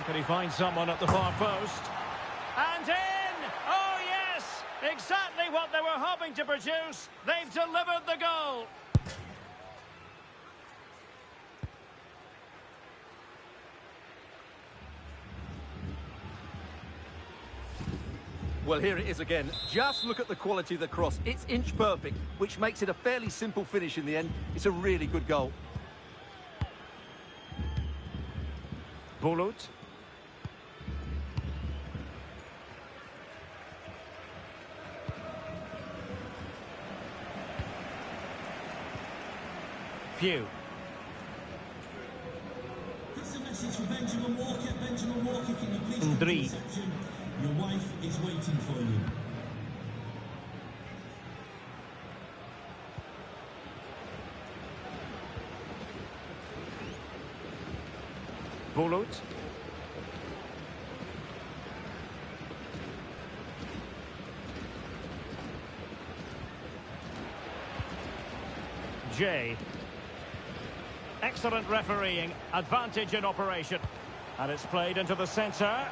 Can he find someone at the far post? And in! Oh, yes! Exactly what they were hoping to produce. They've delivered the goal. Well, here it is again. Just look at the quality of the cross. It's inch perfect, which makes it a fairly simple finish in the end. It's a really good goal. Bulut. Few. Here's a message for Benjamin Walker. Benjamin Walker, can you please come to Ndri. reception? Your wife is waiting for you. Bulut. Jay. Excellent refereeing, advantage in operation. And it's played into the centre.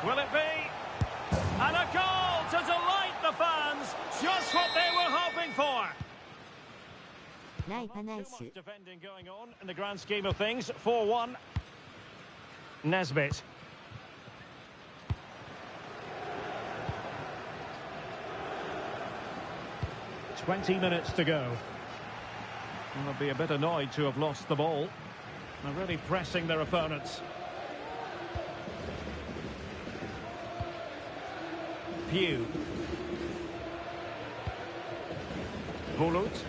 Will it be? And a goal to delight the fans. Just what they were hoping for. Too Much defending going on in the grand scheme of things. 4-1. Nesbitt. "20 minutes to go. And they'll be a bit annoyed to have lost the ball. They're really pressing their opponents. Pew. Bulut.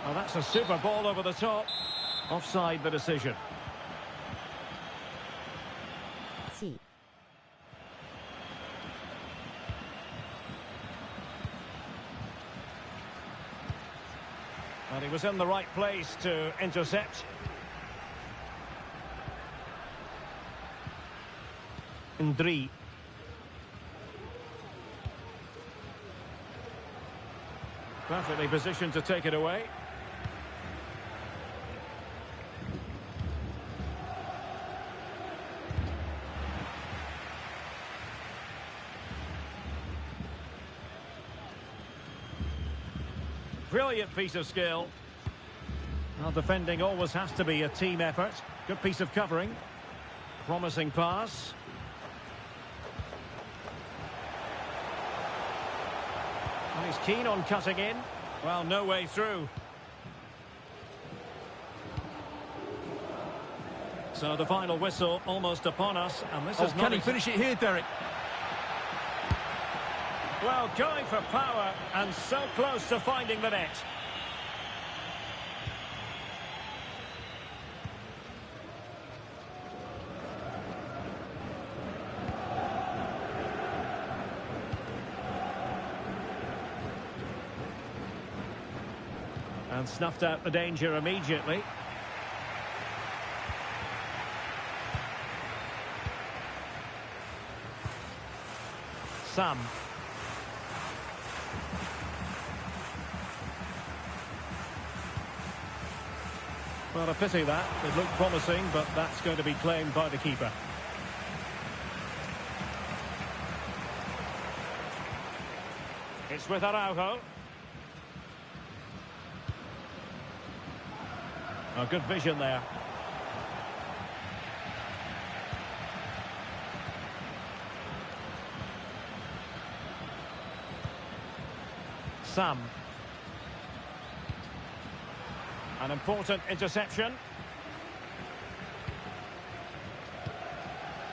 Oh, that's a super ball over the top. Offside the decision. C. And he was in the right place to intercept. Ndri. Perfectly positioned to take it away. Brilliant piece of skill. Well, defending always has to be a team effort. Good piece of covering. Promising pass. And he's keen on cutting in. Well, no way through. So the final whistle almost upon us, and this is not... Can he finish it here, Derek? Well, going for power and so close to finding the net. And snuffed out the danger immediately. Sam. Well, a pity that. It looked promising, but that's going to be claimed by the keeper. It's with Araujo. A good vision there. Sam. An important interception.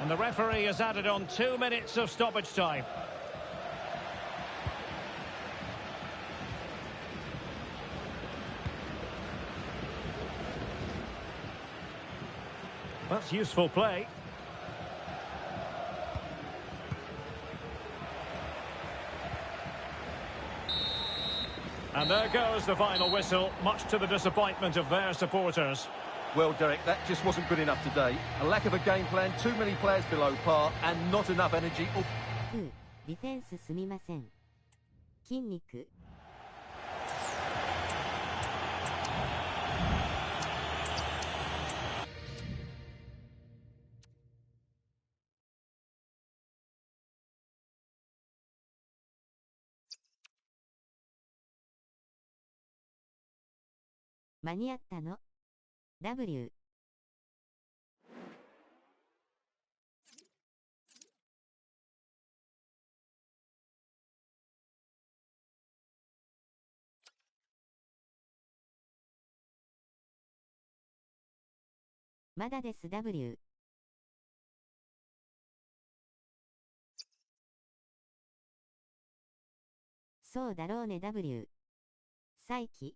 And the referee has added on 2 minutes of stoppage time. That's useful play. And there goes the final whistle, much to the disappointment of their supporters. Well, Derek, that just wasn't good enough today. A lack of a game plan, too many players below par, and not enough energy. ディフェンスすみません。筋肉。間に合ったの ?W。まだです W。そうだろうね W。再起。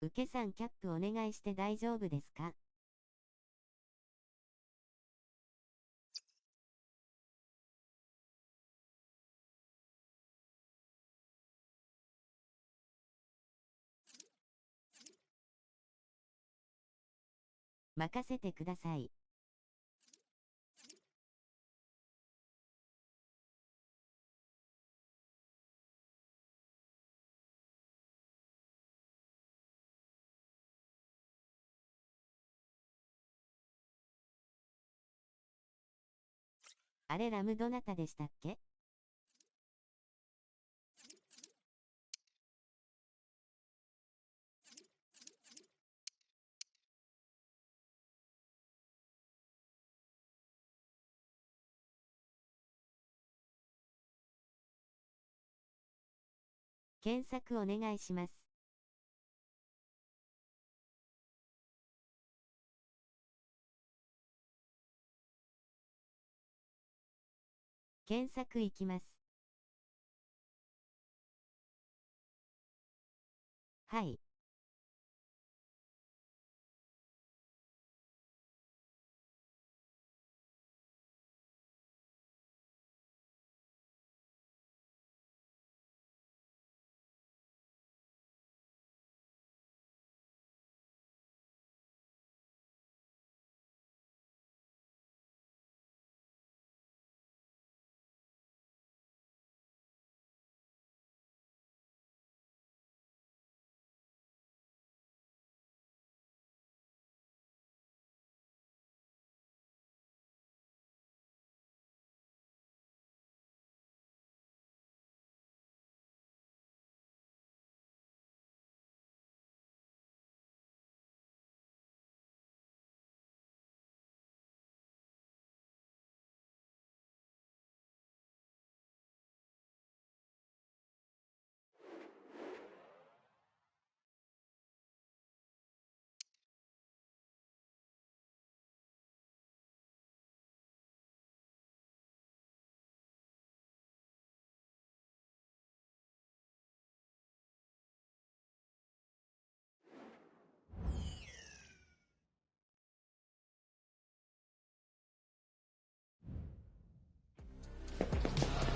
受けさんキャップお願いして大丈夫ですか？任せてください。あれラムどなたでしたっけ？検索お願いします。検索いきます。はい。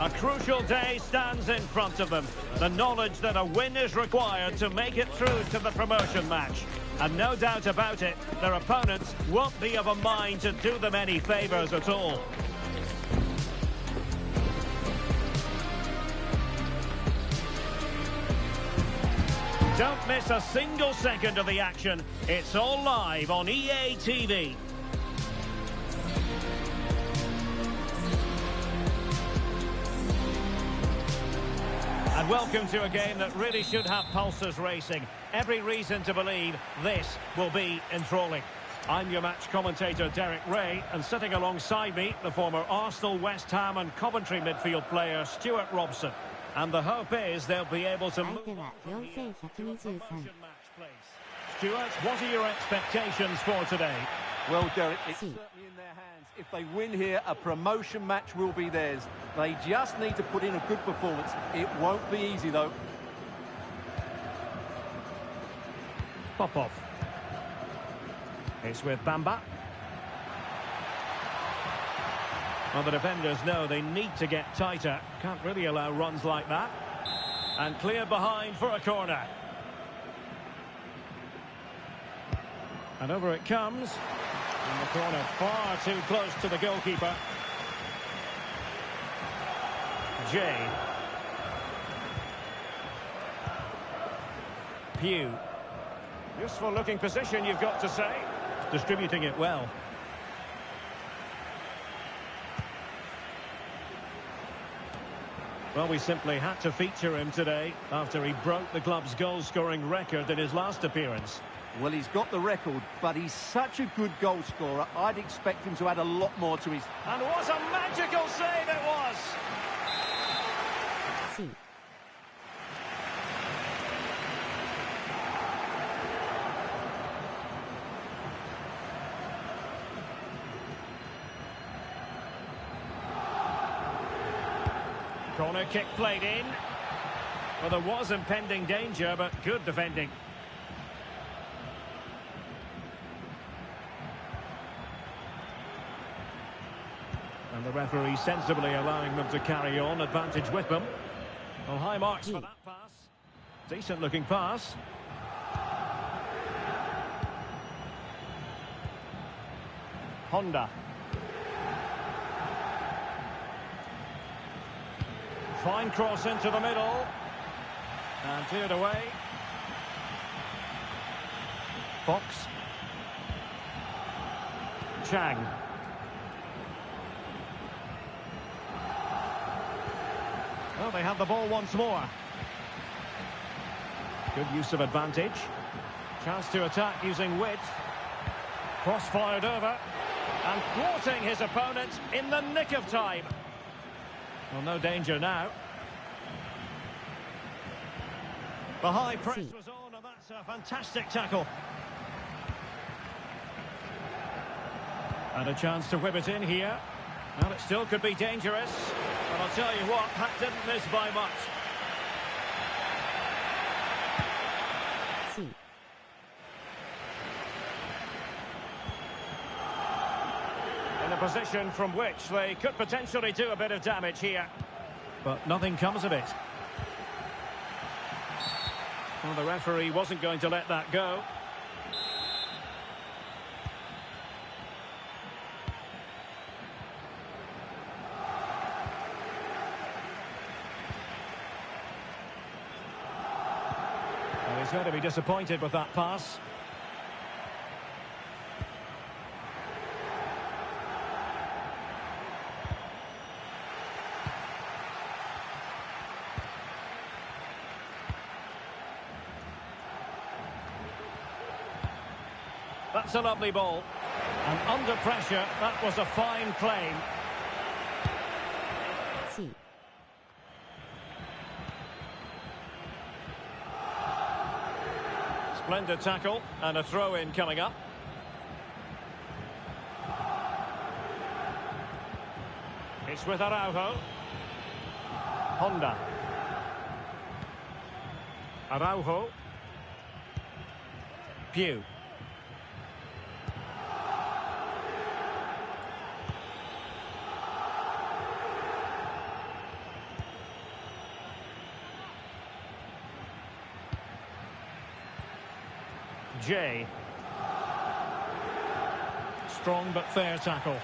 A crucial day stands in front of them. The knowledge that a win is required to make it through to the promotion match. And no doubt about it, their opponents won't be of a mind to do them any favours at all. Don't miss a single second of the action. It's all live on EA TV. And welcome to a game that really should have pulses racing. Every reason to believe this will be enthralling. I'm your match commentator, Derek Ray, and sitting alongside me, the former Arsenal, West Ham and Coventry midfield player, Stuart Robson. And the hope is they'll be able to move on to the promotion match place. Stuart, what are your expectations for today? Well, Derek, it's certainly in their hands. If they win here, a promotion match will be theirs. They just need to put in a good performance. It won't be easy, though. Popov. It's with Bamba. Well, the defenders know they need to get tighter. Can't really allow runs like that. And cleared behind for a corner. And over it comes. In the corner, far too close to the goalkeeper. Jay. Pugh. Useful looking position, you've got to say. Distributing it well. Well, we simply had to feature him today after he broke the club's goal-scoring record in his last appearance. Well, he's got the record, but he's such a good goal scorer. I'd expect him to add a lot more to his... And what a magical save it was! Corner kick played in. Well, there was impending danger, but good defending. And the referee sensibly allowing them to carry on, advantage with them. Well, high marks for that pass. Decent looking pass. Honda. Fine cross into the middle. And cleared away. Fox. Chang. Well, they have the ball once more. Good use of advantage. Chance to attack using width. Cross fired over. And thwarting his opponent in the nick of time. Well, no danger now. The high press was on, and that's a fantastic tackle. And a chance to whip it in here. Well, it still could be dangerous. But I'll tell you what, that didn't miss by much. In a position from which they could potentially do a bit of damage here. But nothing comes of it. Well, the referee wasn't going to let that go. Well, he's going to be disappointed with that pass. That's a lovely ball. And under pressure, that was a fine claim. Splendid tackle and a throw-in coming up. It's with Araujo. Honda. Araujo. Pugh. J. Strong but fair tackle.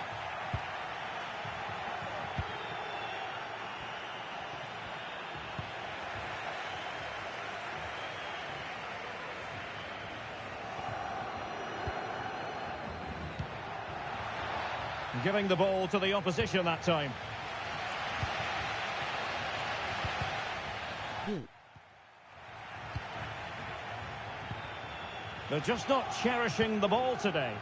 Giving the ball to the opposition that time. They're just not cherishing the ball today.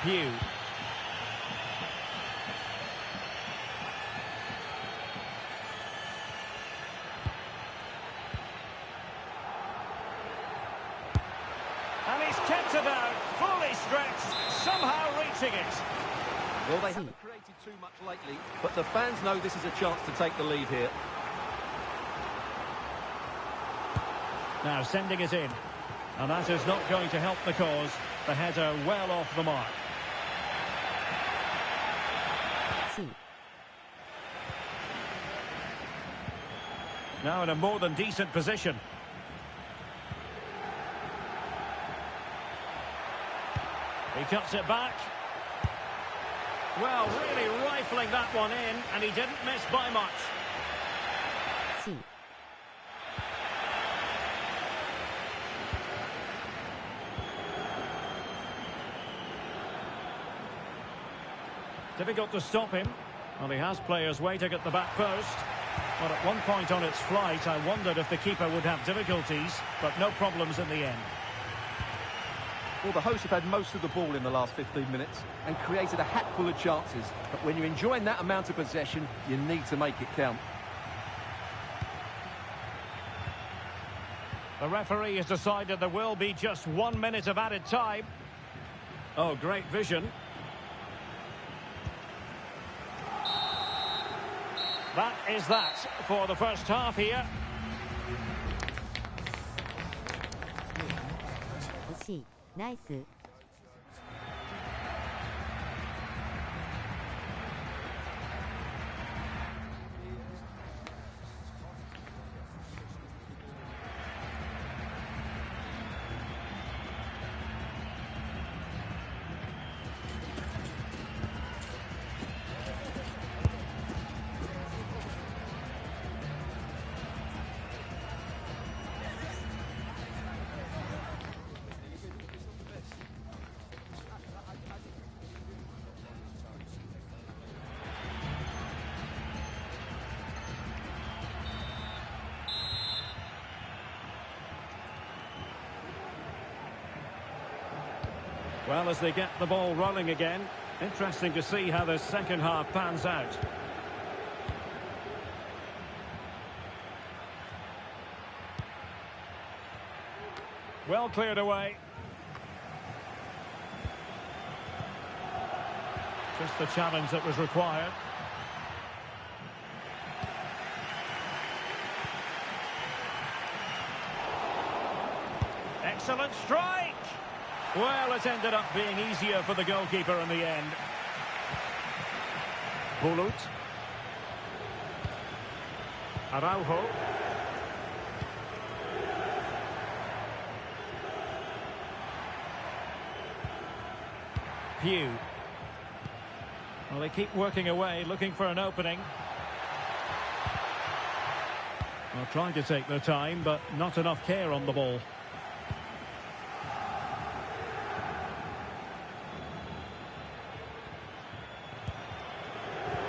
Hugh. And he's kept it out, fully stretched, somehow reaching it. Well, they haven't created too much lately, but the fans know this is a chance to take the lead here. Now sending it in. And that is not going to help the cause. The header well off the mark. Now in a more than decent position. He cuts it back. Well, really rifling that one in, and he didn't miss by much. Difficult to stop him. Well, he has players waiting at the back post. But at one point on its flight, I wondered if the keeper would have difficulties, but no problems in the end. Well, the hosts have had most of the ball in the last 15 minutes and created a hatful of chances. But when you're enjoying that amount of possession, you need to make it count. The referee has decided there will be just 1 minute of added time. Oh, great vision. That is that for the first half here. Nice. Well, as they get the ball rolling again, interesting to see how the second half pans out. Well cleared away. Just the challenge that was required. Excellent strike! Well, it ended up being easier for the goalkeeper in the end. Bulut. Araujo. Hugh. Well, they keep working away, looking for an opening. Well, trying to take their time, but not enough care on the ball.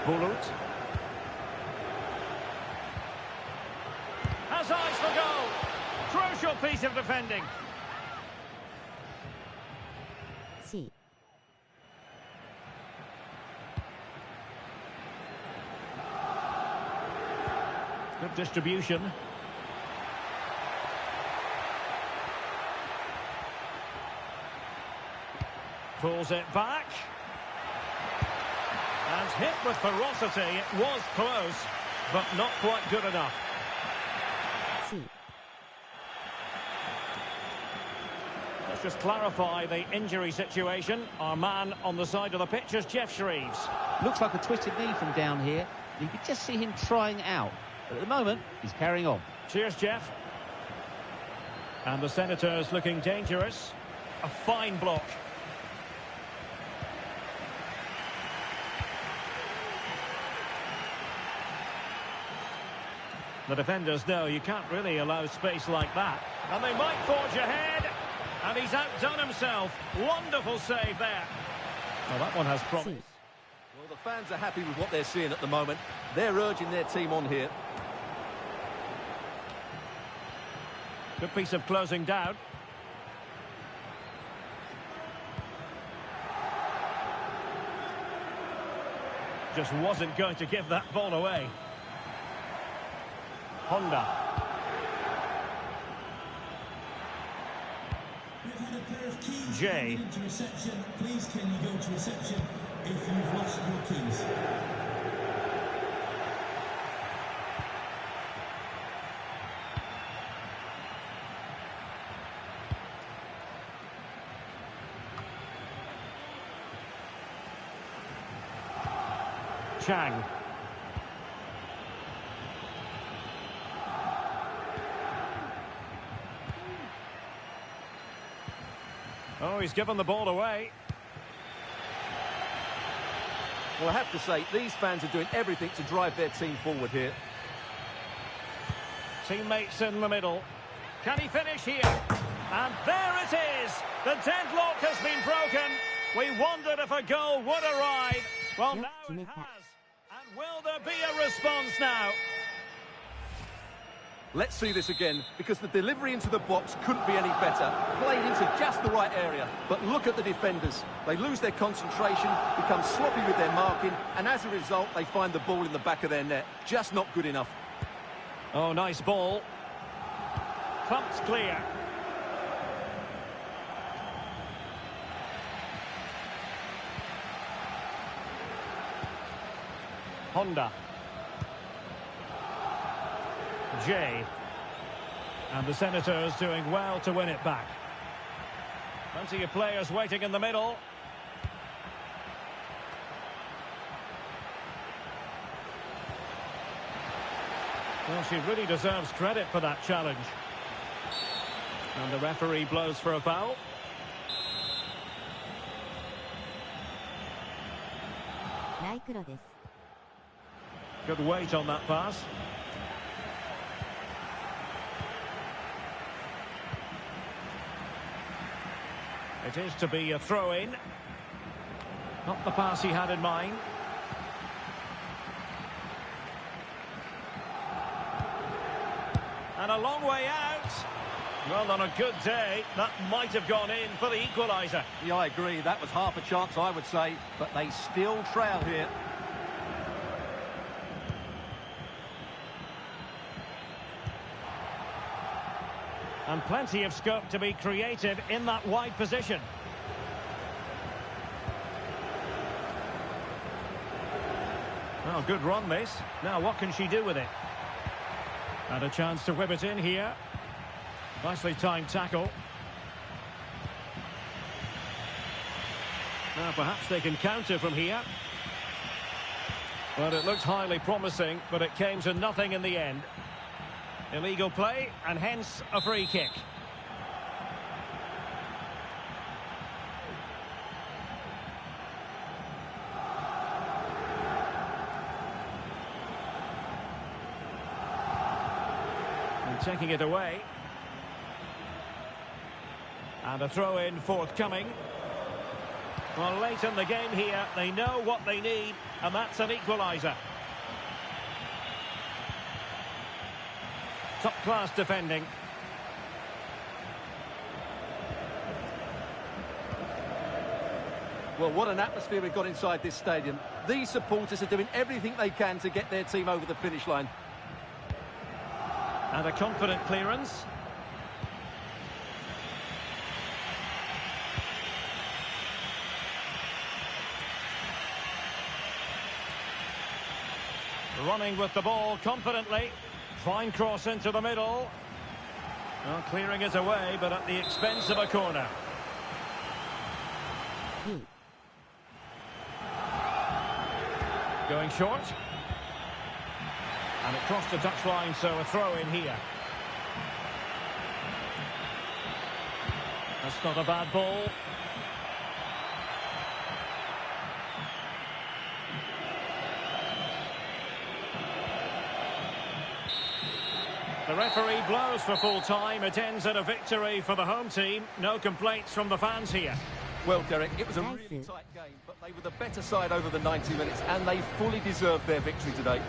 Bulut. Has eyes for goal. Crucial piece of defending. C. Good distribution. Pulls it back. And hit with ferocity, it was close, but not quite good enough. C. Let's just clarify the injury situation. Our man on the side of the pitch is Jeff Shreves. Looks like a twisted knee from down here. You could just see him trying out. But at the moment, he's carrying on. Cheers, Jeff. And the Senators looking dangerous. A fine block. The defenders know you can't really allow space like that. And they might forge ahead. And he's outdone himself. Wonderful save there. Well, that one has promise. Well, the fans are happy with what they're seeing at the moment. They're urging their team on here. Good piece of closing down. Just wasn't going to give that ball away. Honda. We've had a pair of keys Jay. to reception. Please can you go to reception if you've lost your keys? Chang. Oh, he's given the ball away. Well, I have to say, these fans are doing everything to drive their team forward here. Teammates in the middle. Can he finish here? And there it is! The deadlock has been broken. We wondered if a goal would arrive. Well, now it has. And will there be a response now? Let's see this again, because the delivery into the box couldn't be any better. Played into just the right area. But look at the defenders. They lose their concentration, become sloppy with their marking, and as a result, they find the ball in the back of their net. Just not good enough. Oh, nice ball. Pumped clear. Honda. Jay. And the Senators doing well to win it back. Plenty of players waiting in the middle. Well, she really deserves credit for that challenge. And the referee blows for a foul. Good weight on that pass. It is to be a throw-in. Not the pass he had in mind. And a long way out. Well, on a good day, that might have gone in for the equaliser. Yeah, I agree. That was half a chance, I would say. But they still trail here. And plenty of scope to be creative in that wide position. Well, good run, this. Now, what can she do with it? And a chance to whip it in here. Nicely timed tackle. Now, perhaps they can counter from here. Well, it looked highly promising, but it came to nothing in the end. Illegal play, and hence a free kick. And taking it away. And a throw-in forthcoming. Well, late in the game here, they know what they need, and that's an equaliser. Top-class defending. Well, what an atmosphere we've got inside this stadium. These supporters are doing everything they can to get their team over the finish line. And a confident clearance. Running with the ball confidently. Fine cross into the middle. Well, clearing it away, but at the expense of a corner. Going short. And it crossed the touchline, so a throw in here. That's not a bad ball. The referee blows for full time. It ends in a victory for the home team. No complaints from the fans here. Well, Derek, it was a really tight game, but they were the better side over the 90 minutes, and they fully deserved their victory today.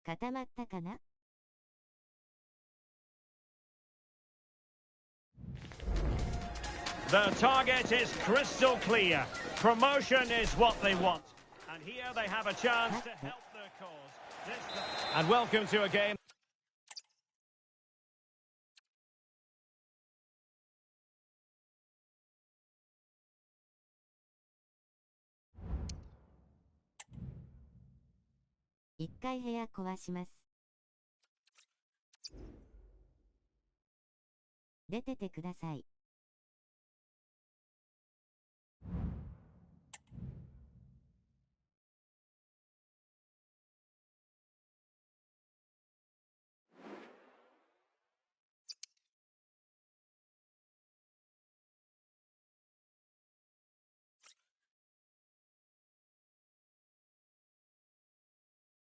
固まったかな? The target is crystal clear. Promotion is what they want. And here they have a chance to help their cause. And welcome to a game. One回部屋壊します。出ててください。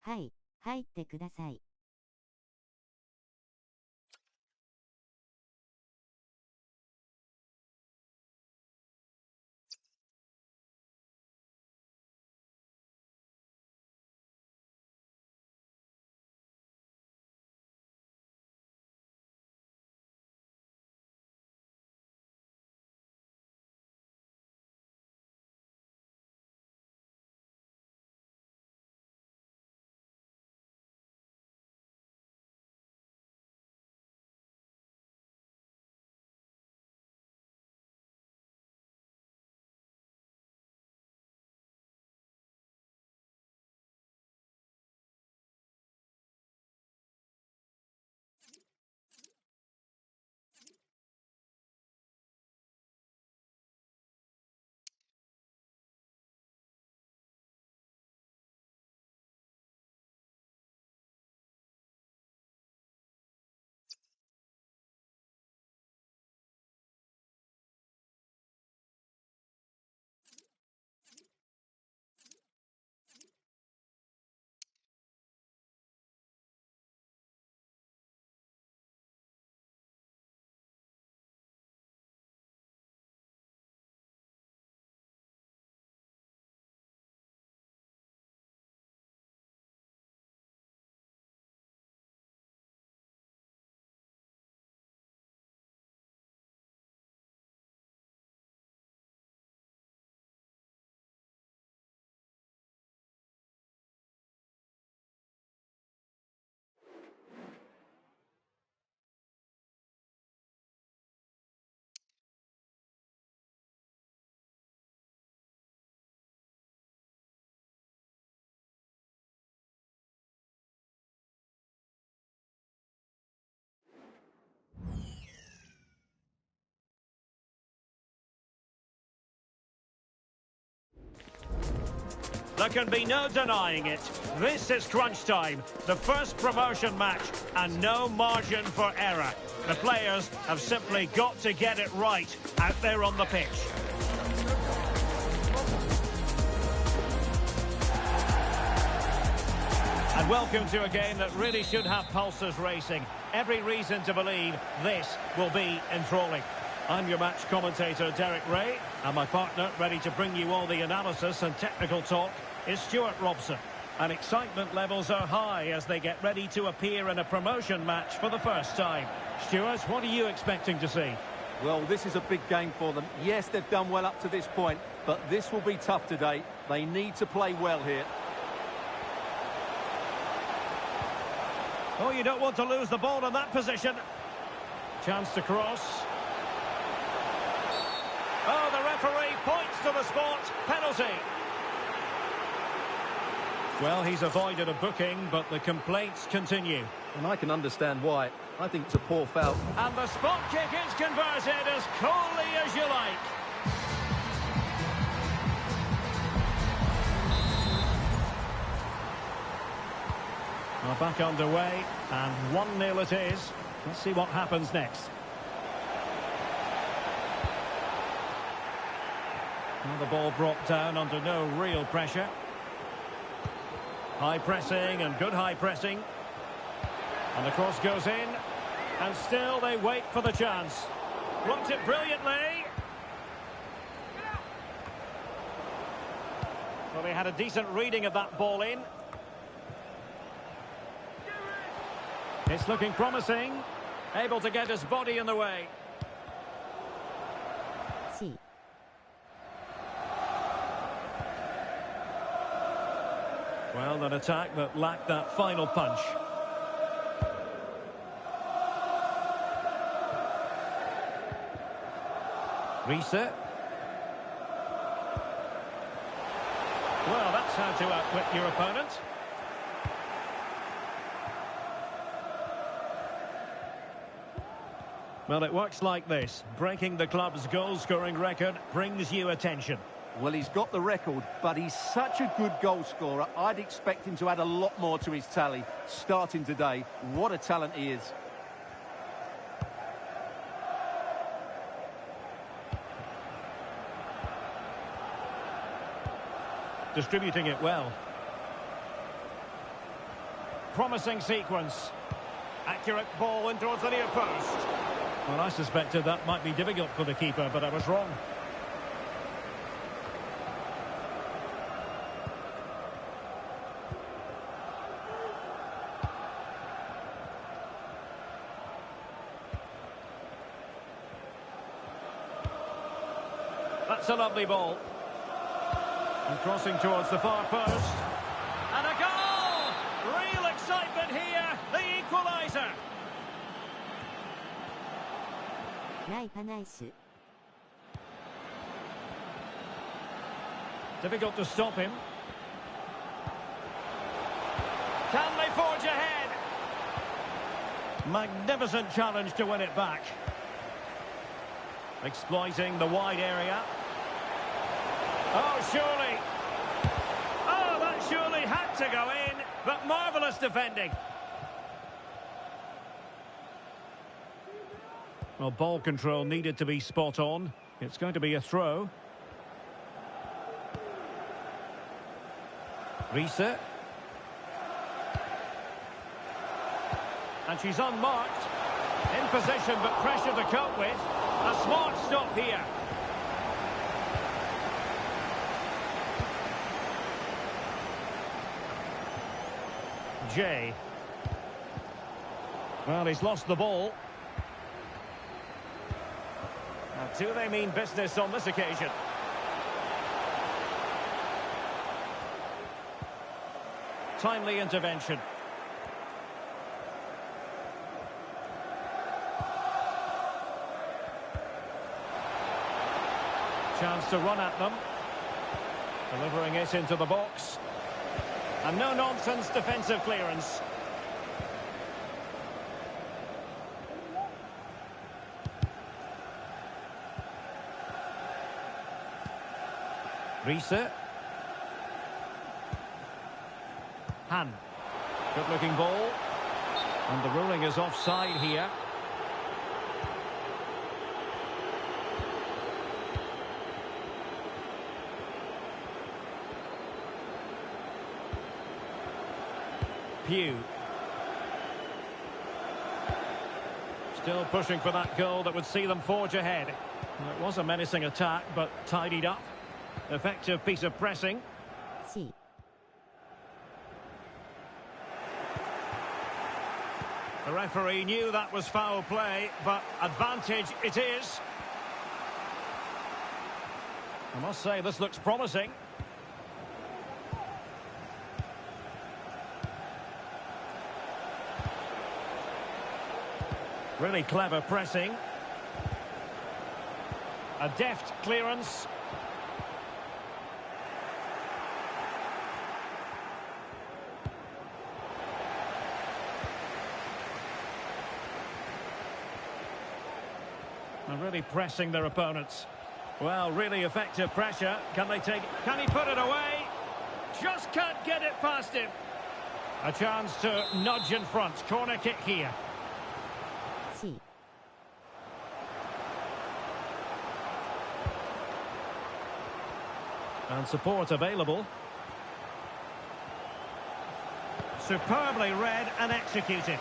はい、入ってください。There can be no denying it. This is crunch time, the first promotion match, and no margin for error. The players have simply got to get it right out there on the pitch. And welcome to a game that really should have pulses racing. Every reason to believe this will be enthralling. I'm your match commentator, Derek Ray, and my partner, ready to bring you all the analysis and technical talk, is Stuart Robson. And excitement levels are high as they get ready to appear in a promotion match for the first time. Stuart, what are you expecting to see? Well, this is a big game for them. Yes, they've done well up to this point, but this will be tough today. They need to play well here. Oh, you don't want to lose the ball in that position. Chance to cross. Oh, the referee points to the spot. Penalty. Well, he's avoided a booking, but the complaints continue. And I can understand why. I think it's a poor foul. And the spot kick is converted as coolly as you like. Well, back underway, and 1-0 it is. Let's see what happens next. Well, the ball brought down under no real pressure. High pressing and good high pressing. And the cross goes in. And still they wait for the chance. Blocked it brilliantly. Well, they had a decent reading of that ball in. It's looking promising. Able to get his body in the way. C. Well, an attack that lacked that final punch. Reset. Well, that's how to outwit your opponent. Well, it works like this. Breaking the club's goal-scoring record brings you attention. Well, he's got the record, but he's such a good goal scorer. I'd expect him to add a lot more to his tally. Starting today, what a talent he is. Distributing it well. promising sequence. Accurate ball in towards the near post. Well, I suspected that might be difficult for the keeper, but I was wrong. That's a lovely ball. And crossing towards the far post. And a goal! Real excitement here. The equaliser. ないパナイシュ。 Difficult to stop him. Can they forge ahead? Magnificent challenge to win it back. Exploiting the wide area. Oh, surely. Oh, that surely had to go in. But marvellous defending. Well, ball control needed to be spot on. It's going to be a throw. Reese. And she's unmarked. In position, but pressure to cope with. A smart stop here. Jay. Well, he's lost the ball. Now, do they mean business on this occasion? Timely intervention. Chance to run at them. Delivering it into the box. And no-nonsense defensive clearance. Reese. Han. Good-looking ball. And the ruling is offside here. Pugh. Still pushing for that goal that would see them forge ahead. Well, it was a menacing attack, but tidied up. Effective piece of pressing. C. The referee knew that was foul play, but advantage it is. I must say, this looks promising. Really clever pressing. A deft clearance. And really pressing their opponents. Well, really effective pressure. Can he put it away? Just can't get it past him. A chance to nudge in front. Corner kick here. C. And support available. Superbly read and executed.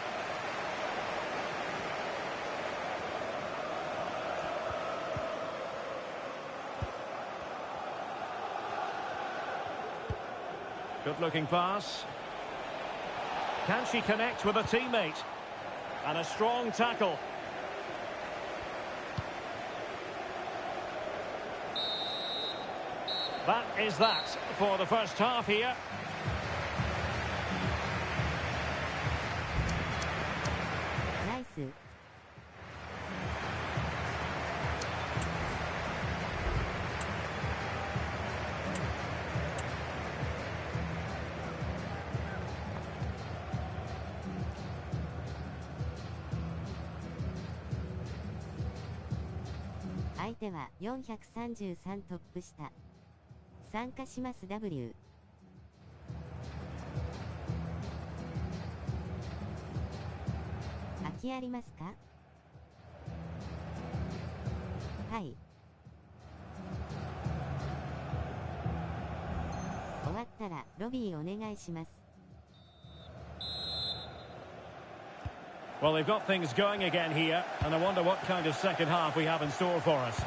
Good-looking pass. Can she connect with a teammate? And a strong tackle. That is that for the first half here. Nice.相手は433トップ下。参加します W。空きありますか？はい。終わったらロビーお願いします。Well, they've got things going again here, and I wonder what kind of second half we have in store for us.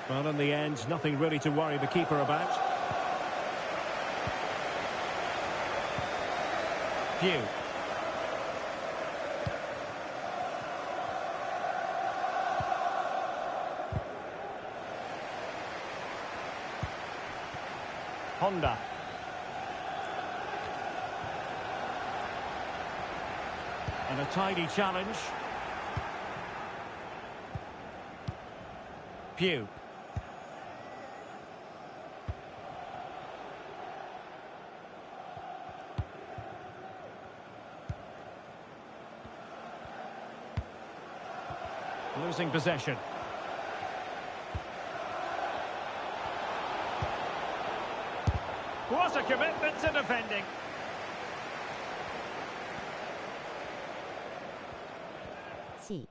Well, in the end, nothing really to worry the keeper about. Few. Honda. And a tidy challenge. Pew. Losing possession. What a commitment to defending. C.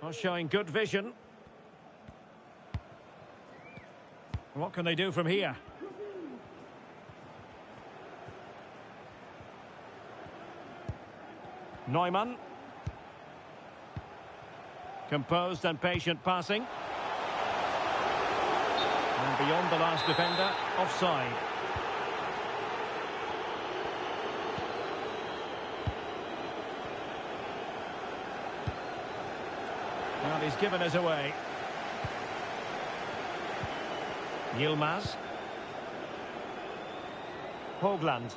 Well, showing good vision. What can they do from here? Neumann. Composed and patient passing. And beyond the last defender, offside. Well, he's given us away. Yilmaz. Hoagland.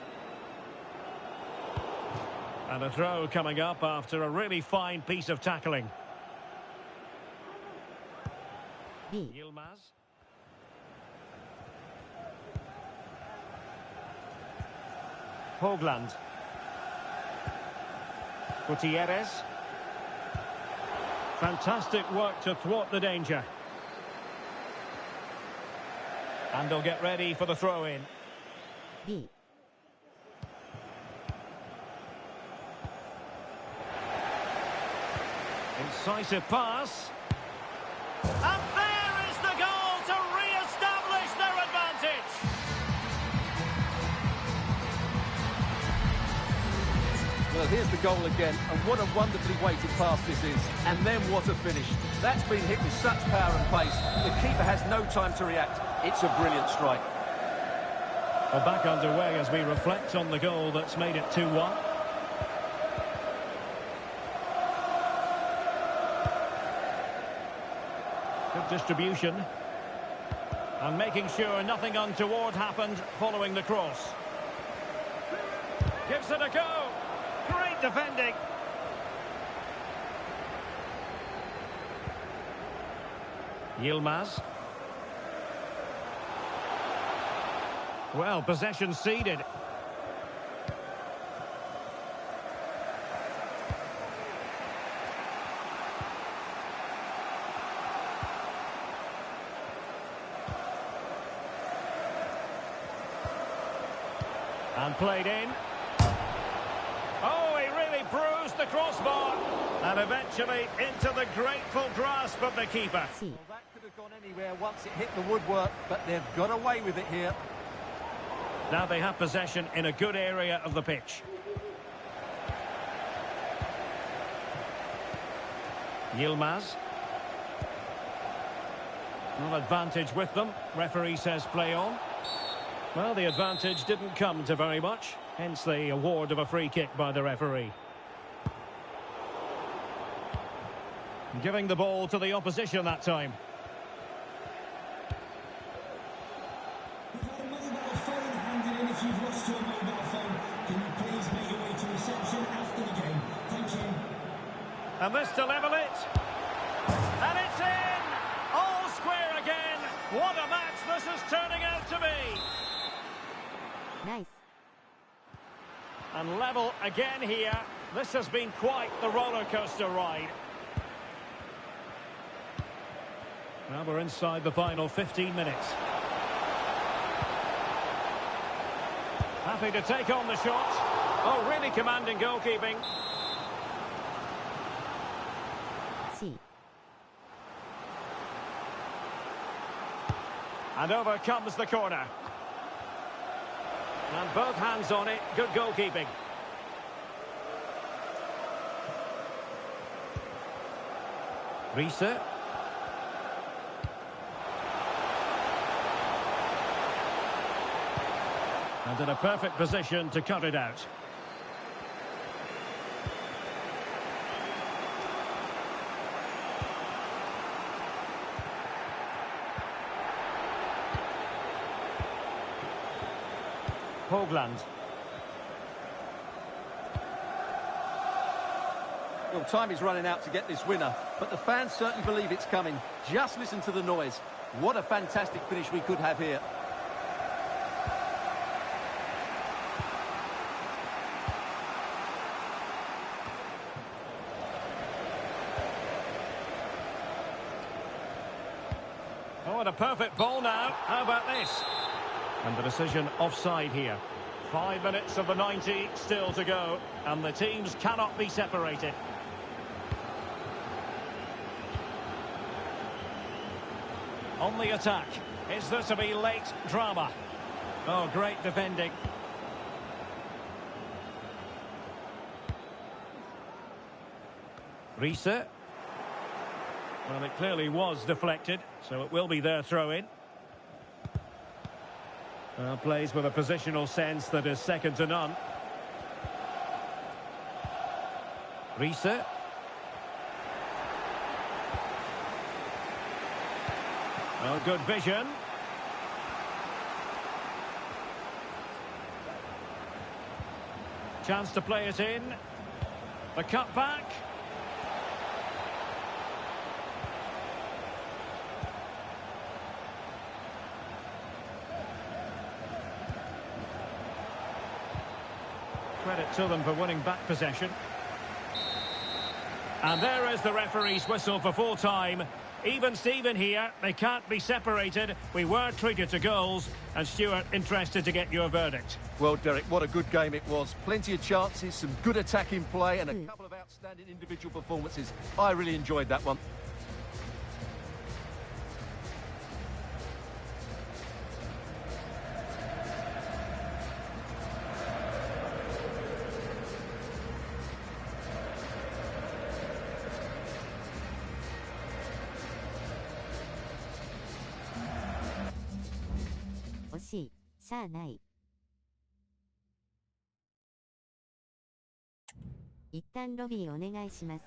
And a throw coming up after a really fine piece of tackling. B. Yilmaz. Hoagland. Gutierrez. Fantastic work to thwart the danger. And they'll get ready for the throw-in. B. Incisive pass. And there is the goal to re-establish their advantage. Well, here's the goal again, and what a wonderfully weighted pass this is. And then what a finish. That's been hit with such power and pace. The keeper has no time to react. It's a brilliant strike. Well, back underway as we reflect on the goal that's made it 2-1. Good distribution. And making sure nothing untoward happened following the cross. Gives it a go. Great defending. Yilmaz. Well, possession ceded. And played in. Oh, he really bruised the crossbar. And eventually into the grateful grasp of the keeper. C. Well, that could have gone anywhere once it hit the woodwork, but they've got away with it here. Now they have possession in a good area of the pitch. Yilmaz. Well, advantage with them. Referee says play on. Well, the advantage didn't come to very much. Hence the award of a free kick by the referee. Giving the ball to the opposition that time. We've had a mobile phone handed in. If you've lost your mobile phone, can you please make your way to reception after the game? Thank you. And this to level it. And it's in! All square again. What a match this is turning out to be. Nice. And level again here. This has been quite the roller coaster ride. Now we're inside the final 15 minutes. Happy to take on the shot. Oh, really commanding goalkeeping. C. And over comes the corner. And both hands on it. Good goalkeeping. Reese. And in a perfect position to cut it out. Hoagland. Well, time is running out to get this winner, but the fans certainly believe it's coming. Just listen to the noise. What a fantastic finish we could have here. Oh, and a perfect ball now. How about this? And the decision offside here. 5 minutes of the 90 still to go, and the teams cannot be separated. On the attack. Is there to be late drama? Oh, great defending. Reese. Well, it clearly was deflected, so it will be their throw-in. Plays with a positional sense that is second to none. Reese. Well, good vision. Chance to play it in. The cut back. Credit to them for winning back possession. And there is the referee's whistle for full time. Even Steven here, they can't be separated. We were treated to goals. And Stuart, interested to get your verdict. Well, Derek, what a good game it was. Plenty of chances, some good attacking play, and a couple of outstanding individual performances. I really enjoyed that one.しゃあない。一旦ロビーお願いします。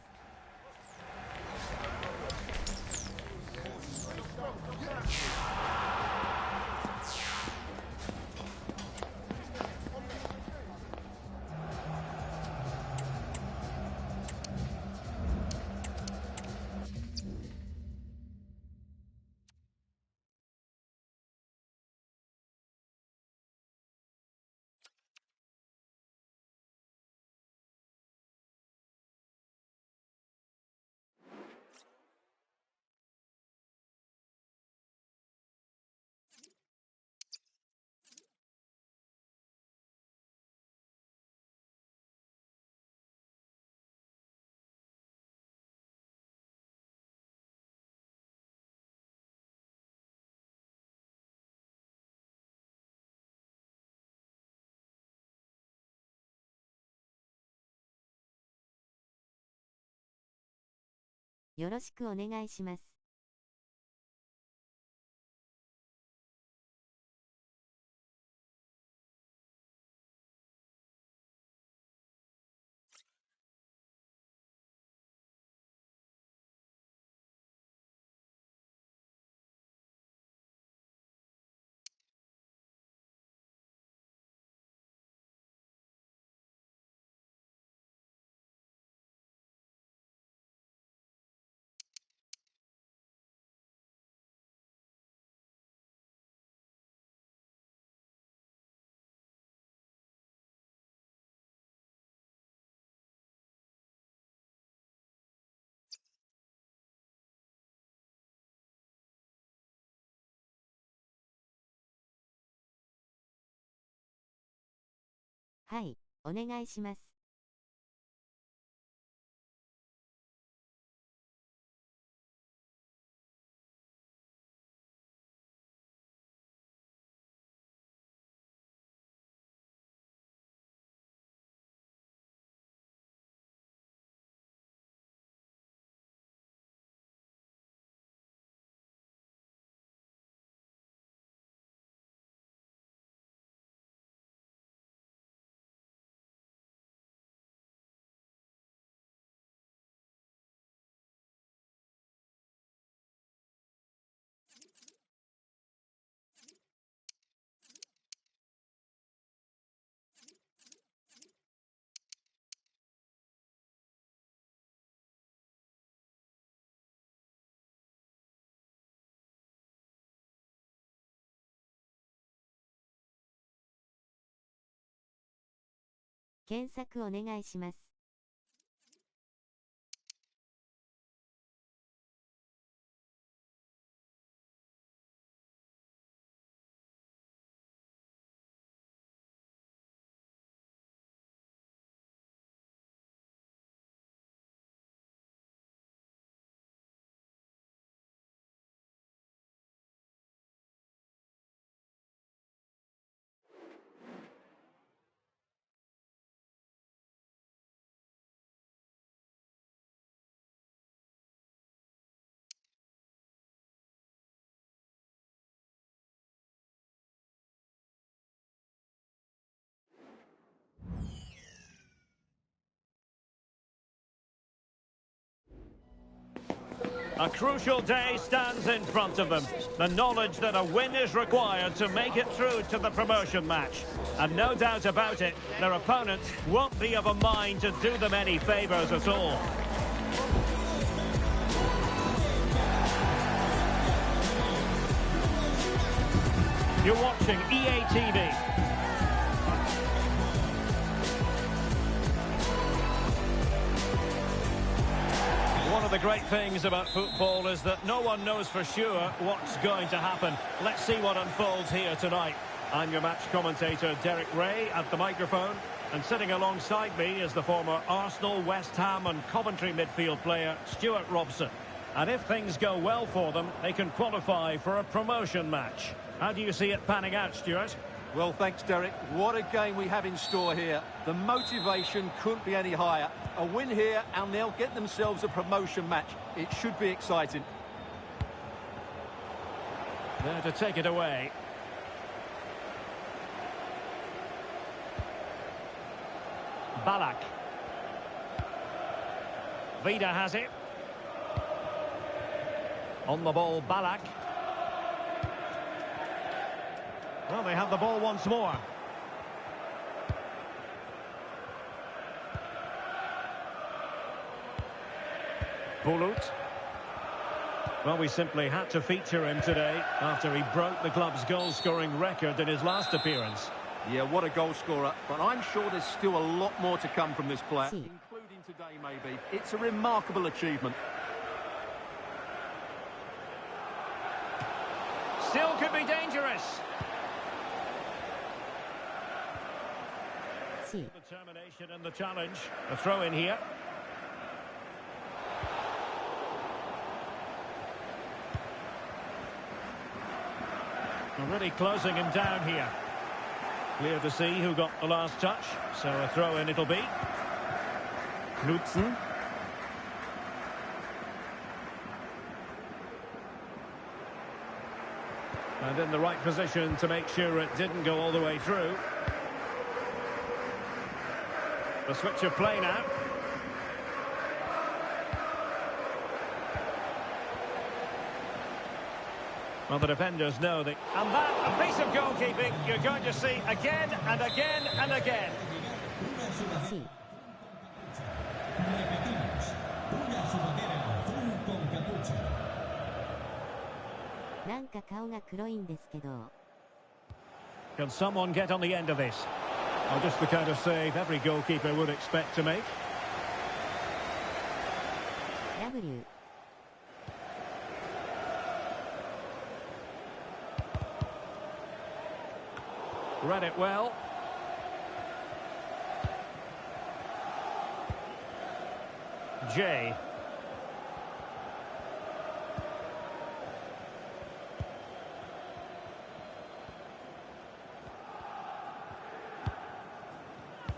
よろしくお願いします。はい、お願いします。検索お願いします。A crucial day stands in front of them. The knowledge that a win is required to make it through to the promotion match. And no doubt about it, their opponent won't be of a mind to do them any favours at all. You're watching EA TV. One of the great things about football is that no one knows for sure what's going to happen. Let's see what unfolds here tonight. I'm your match commentator, Derek Ray, at the microphone. And sitting alongside me is the former Arsenal, West Ham and Coventry midfield player, Stuart Robson. And if things go well for them, they can qualify for a promotion match. How do you see it panning out, Stuart? Well, thanks, Derek. What a game we have in store here. The motivation couldn't be any higher. A win here and they'll get themselves a promotion match. It should be exciting. There to take it away. Ballack. Vida has it. On the ball, Ballack. Well, they have the ball once more. Bulut. Well, we simply had to feature him today after he broke the club's goal-scoring record in his last appearance. Yeah, what a goal scorer. But I'm sure there's still a lot more to come from this player, including today maybe. It's a remarkable achievement. Still could be dangerous. Determination in the challenge. A throw in here. Already closing him down here. Clear to see who got the last touch. So a throw in it'll be. Knudsen. And in the right position to make sure it didn't go all the way through. The switch of play now. Well, the defenders know that. And that, a piece of goalkeeping you're going to see again and again and again. なんか顔が黒いんですけど。Can someone get on the end of this? Oh, just the kind of save every goalkeeper would expect to make. W. Read it well. J.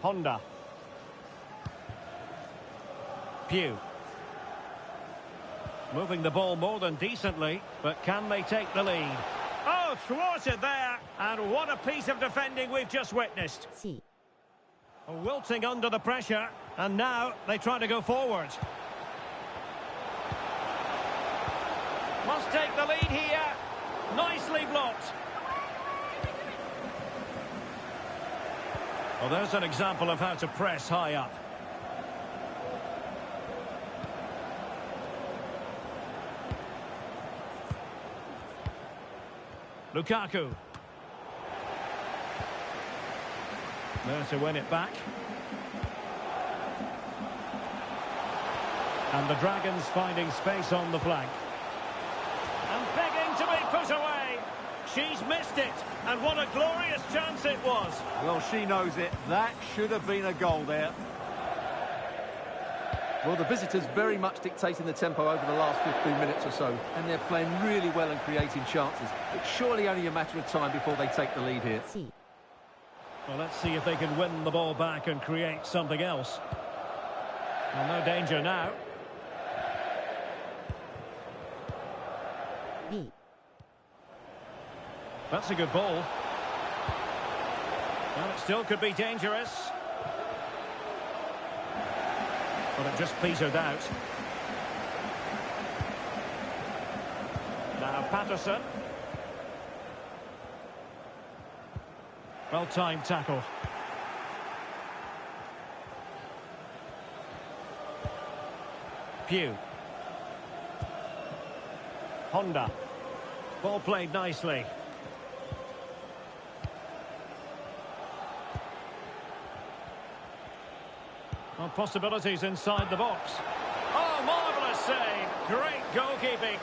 Honda. Pugh. Moving the ball more than decently, but can they take the lead? Oh, thwarted there, and what a piece of defending we've just witnessed. C. Wilting under the pressure, and now they try to go forward. Must take the lead here. Nicely blocked. Well, there's an example of how to press high up. Lukaku. There to win it back. And the Dragons finding space on the flank. And begging to be put away. She's missed it. And what a glorious chance it was. Well, she knows it. That should have been a goal there. Well, the visitors very much dictating the tempo over the last 15 minutes or so, and they're playing really well and creating chances. It's surely only a matter of time before they take the lead here. Well, let's see if they can win the ball back and create something else. Well, no danger now. That's a good ball. Well, it still could be dangerous. But it just petered out. Now Patterson. Well-timed tackle. Pugh. Honda. Ball played nicely. Well, possibilities inside the box. Oh, marvellous save. Great goalkeeping.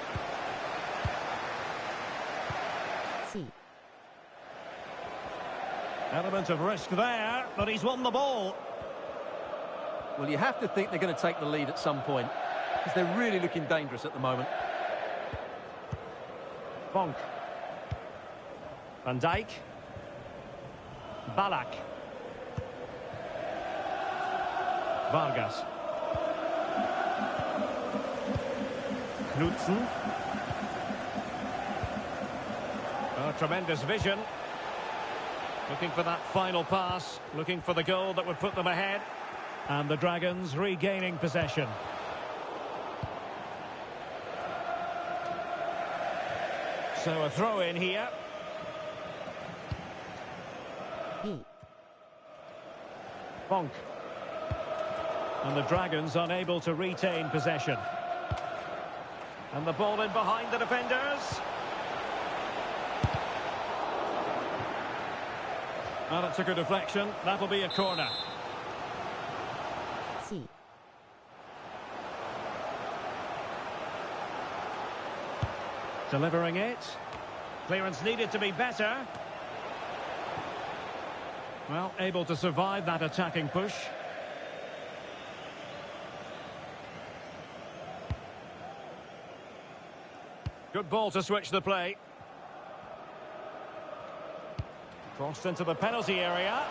Element of risk there, but he's won the ball. Well, you have to think they're going to take the lead at some point, because they're really looking dangerous at the moment. Bonk. Van Dijk. Ballack. Vargas. Knudsen. Oh, tremendous vision. Looking for that final pass. Looking for the goal that would put them ahead. And the Dragons regaining possession. So a throw in here. Bonk. And the Dragons unable to retain possession. And the ball in behind the defenders. Well, it took a deflection. That'll be a corner. Delivering it. Clearance needed to be better. Well, able to survive that attacking push. Good ball to switch the play. Crossed into the penalty area.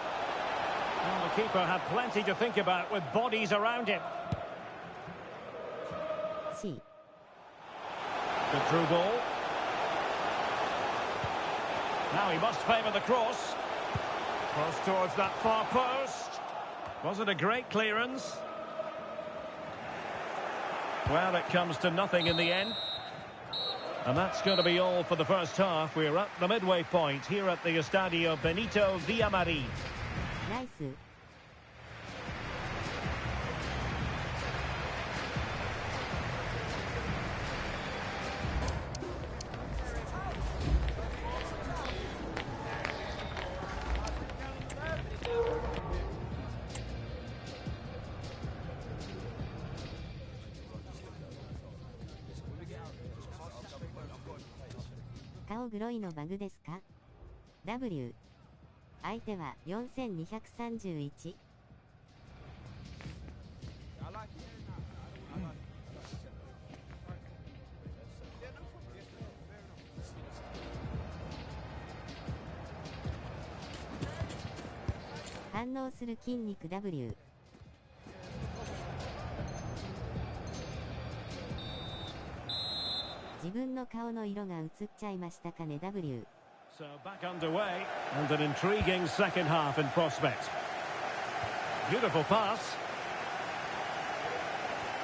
Well, the keeper had plenty to think about with bodies around him. Good through ball. Now he must favour the cross. Cross towards that far post. Was it a great clearance? Well, it comes to nothing in the end. And that's going to be all for the first half. We're at the midway point here at the Estadio Benito Villamarín. Nice.顔黒いのバグですか ?W 相手は4231。反応する筋肉 W。自分の顔の色が映っちゃいましたかね W。 So back underway and an intriguing second half in prospect. Beautiful pass.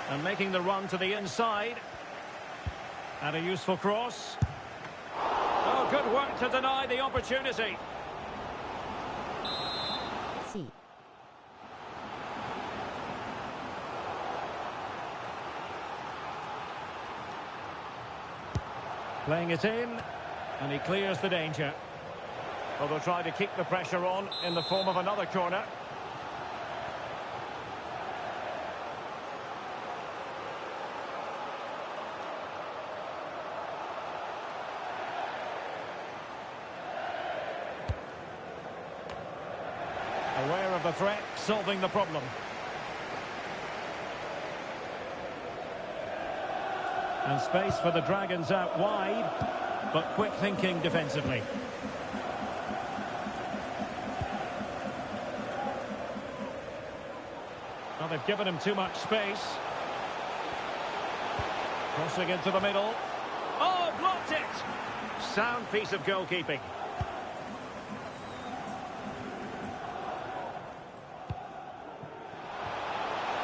And making the run to the inside. And a useful cross. Oh, good work to deny the opportunity. C。Playing it in, and he clears the danger. Well, they'll try to keep the pressure on in the form of another corner. Aware of the threat, solving the problem. And space for the Dragons out wide, but quick thinking defensively. Well, they've given him too much space. Crossing into the middle. Oh, blocked it! Sound piece of goalkeeping.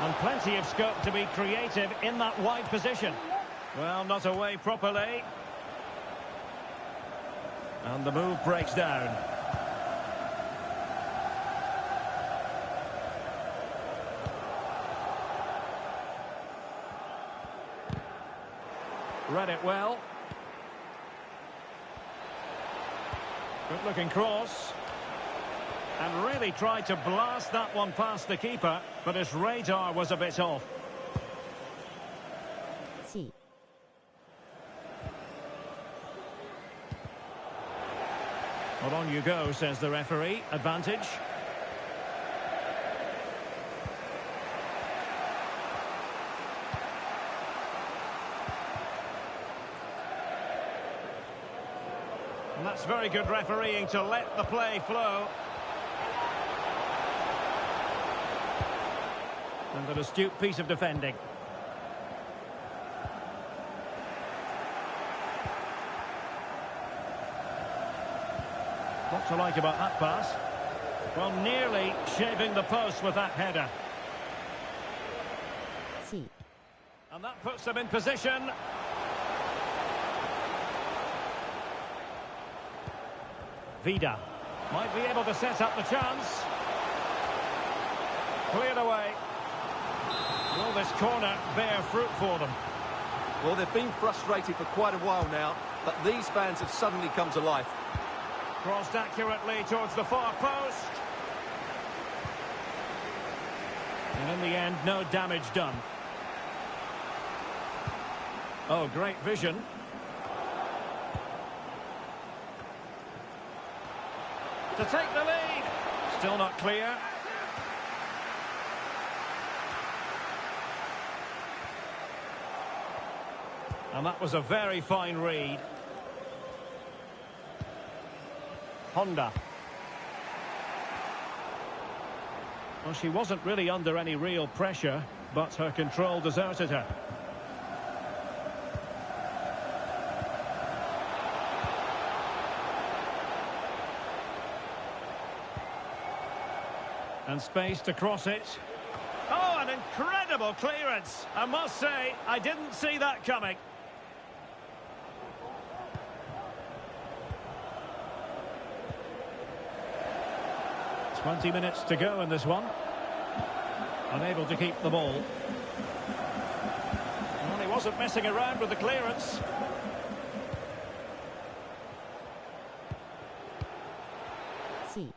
And plenty of scope to be creative in that wide position. Well, not away properly. And the move breaks down. Read it well. Good looking cross. And really tried to blast that one past the keeper, but his radar was a bit off. C. Well, on you go, says the referee. Advantage. And that's very good refereeing to let the play flow. And an astute piece of defending. What to like about that pass? Well, nearly shaving the post with that header. C. And that puts them in position. Vida might be able to set up the chance. Cleared away. Will this corner bear fruit for them? Well, they've been frustrated for quite a while now, but these fans have suddenly come to life. Crossed accurately towards the far post. And in the end, no damage done. Oh, great vision. To take the lead. Still not clear. And that was a very fine read. Honda. Well, she wasn't really under any real pressure, but her control deserted her. And space to cross it. Oh, an incredible clearance. I must say, I didn't see that coming. "20 minutes to go in this one. Unable to keep the ball. Well, he wasn't messing around with the clearance. C.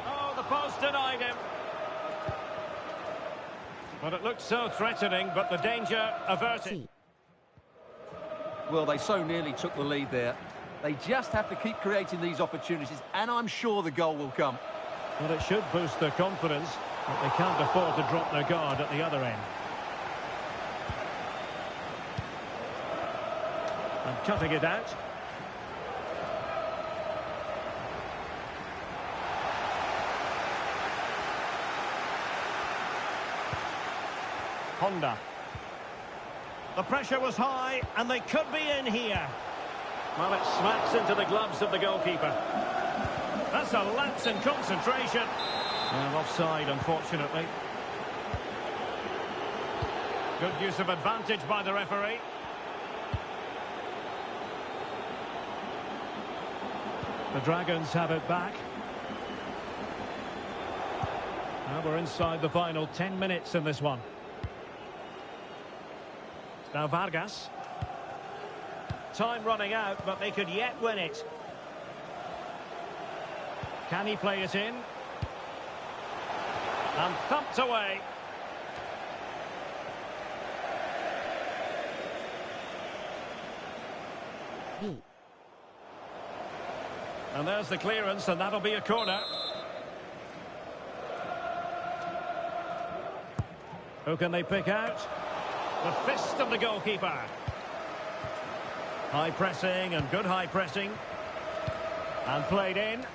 Oh, the post denied him. But it looked so threatening, but the danger averted. C. Well, they so nearly took the lead there. They just have to keep creating these opportunities, and I'm sure the goal will come. Well, it should boost their confidence, but they can't afford to drop their guard at the other end. And cutting it out. Honda. The pressure was high, and they could be in here. Well, it smacks into the gloves of the goalkeeper. That's a lapse in concentration. And offside, unfortunately. Good use of advantage by the referee. The Dragons have it back. Now we're inside the final 10 minutes in this one. Now Vargas. Time running out, but they could yet win it. Can he play it in? And thumped away. B. And there's the clearance, and that'll be a corner. Who can they pick out? The fist of the goalkeeper. High pressing and good high pressing. And played in.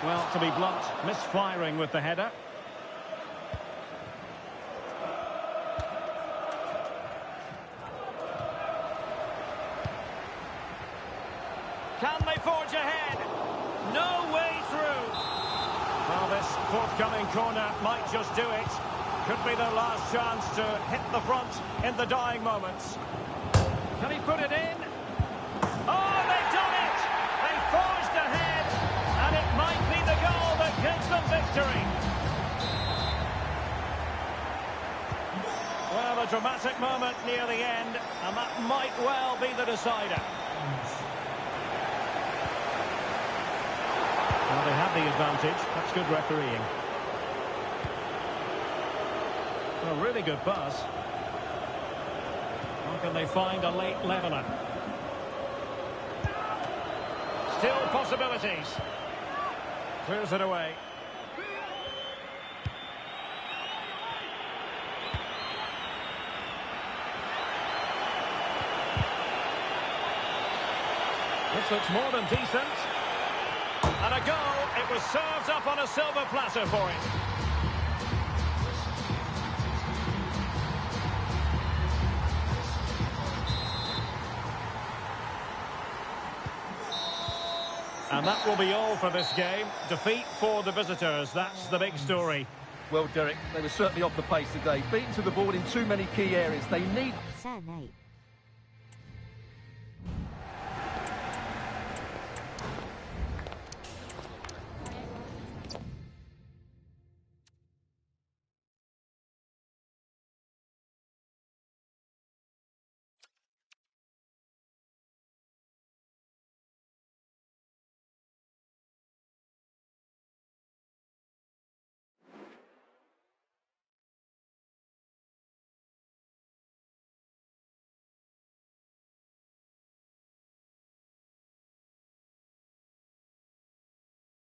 Well, to be blunt, misfiring with the header. Can they forge ahead? No way through. Well, this forthcoming corner might just do it. Could be their last chance to hit the front in the dying moments. Can he put it in? Oh, they've done it! They forged ahead, and it might be the goal that gives them victory. Well, a dramatic moment near the end, and that might well be the decider. Well, they have the advantage. That's good refereeing. A really good pass. How can they find a late leveller? Still possibilities. Clears it away. This looks more than decent. And a goal. It was served up on a silver platter for it. And that will be all for this game. Defeat for the visitors. That's the big story. Well, Derek, they were certainly off the pace today. Beaten to the board in too many key areas. They need... しゃあない。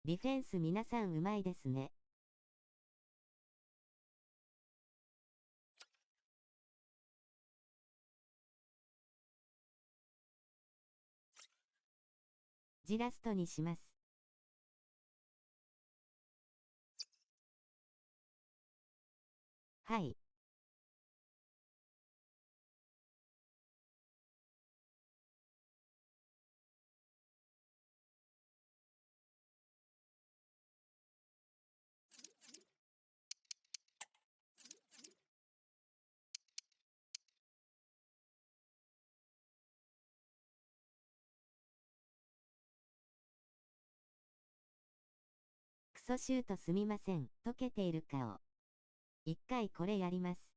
ディフェンス皆さんうまいですね。ジラストにします。はい。クソシュートすみません。溶けている顔。一回これやります。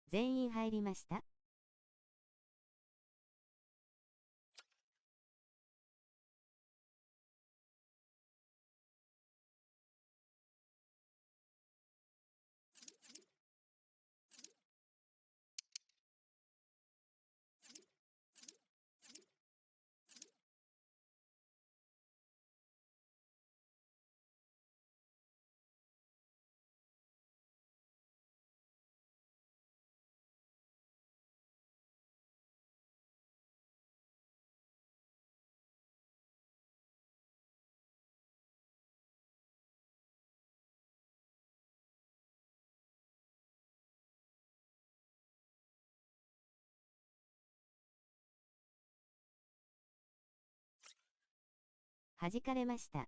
全員入りました。弾かれました。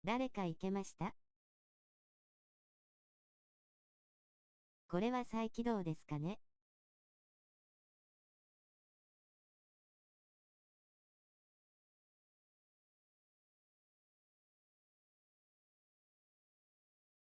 誰か行けました？これは再起動ですかね。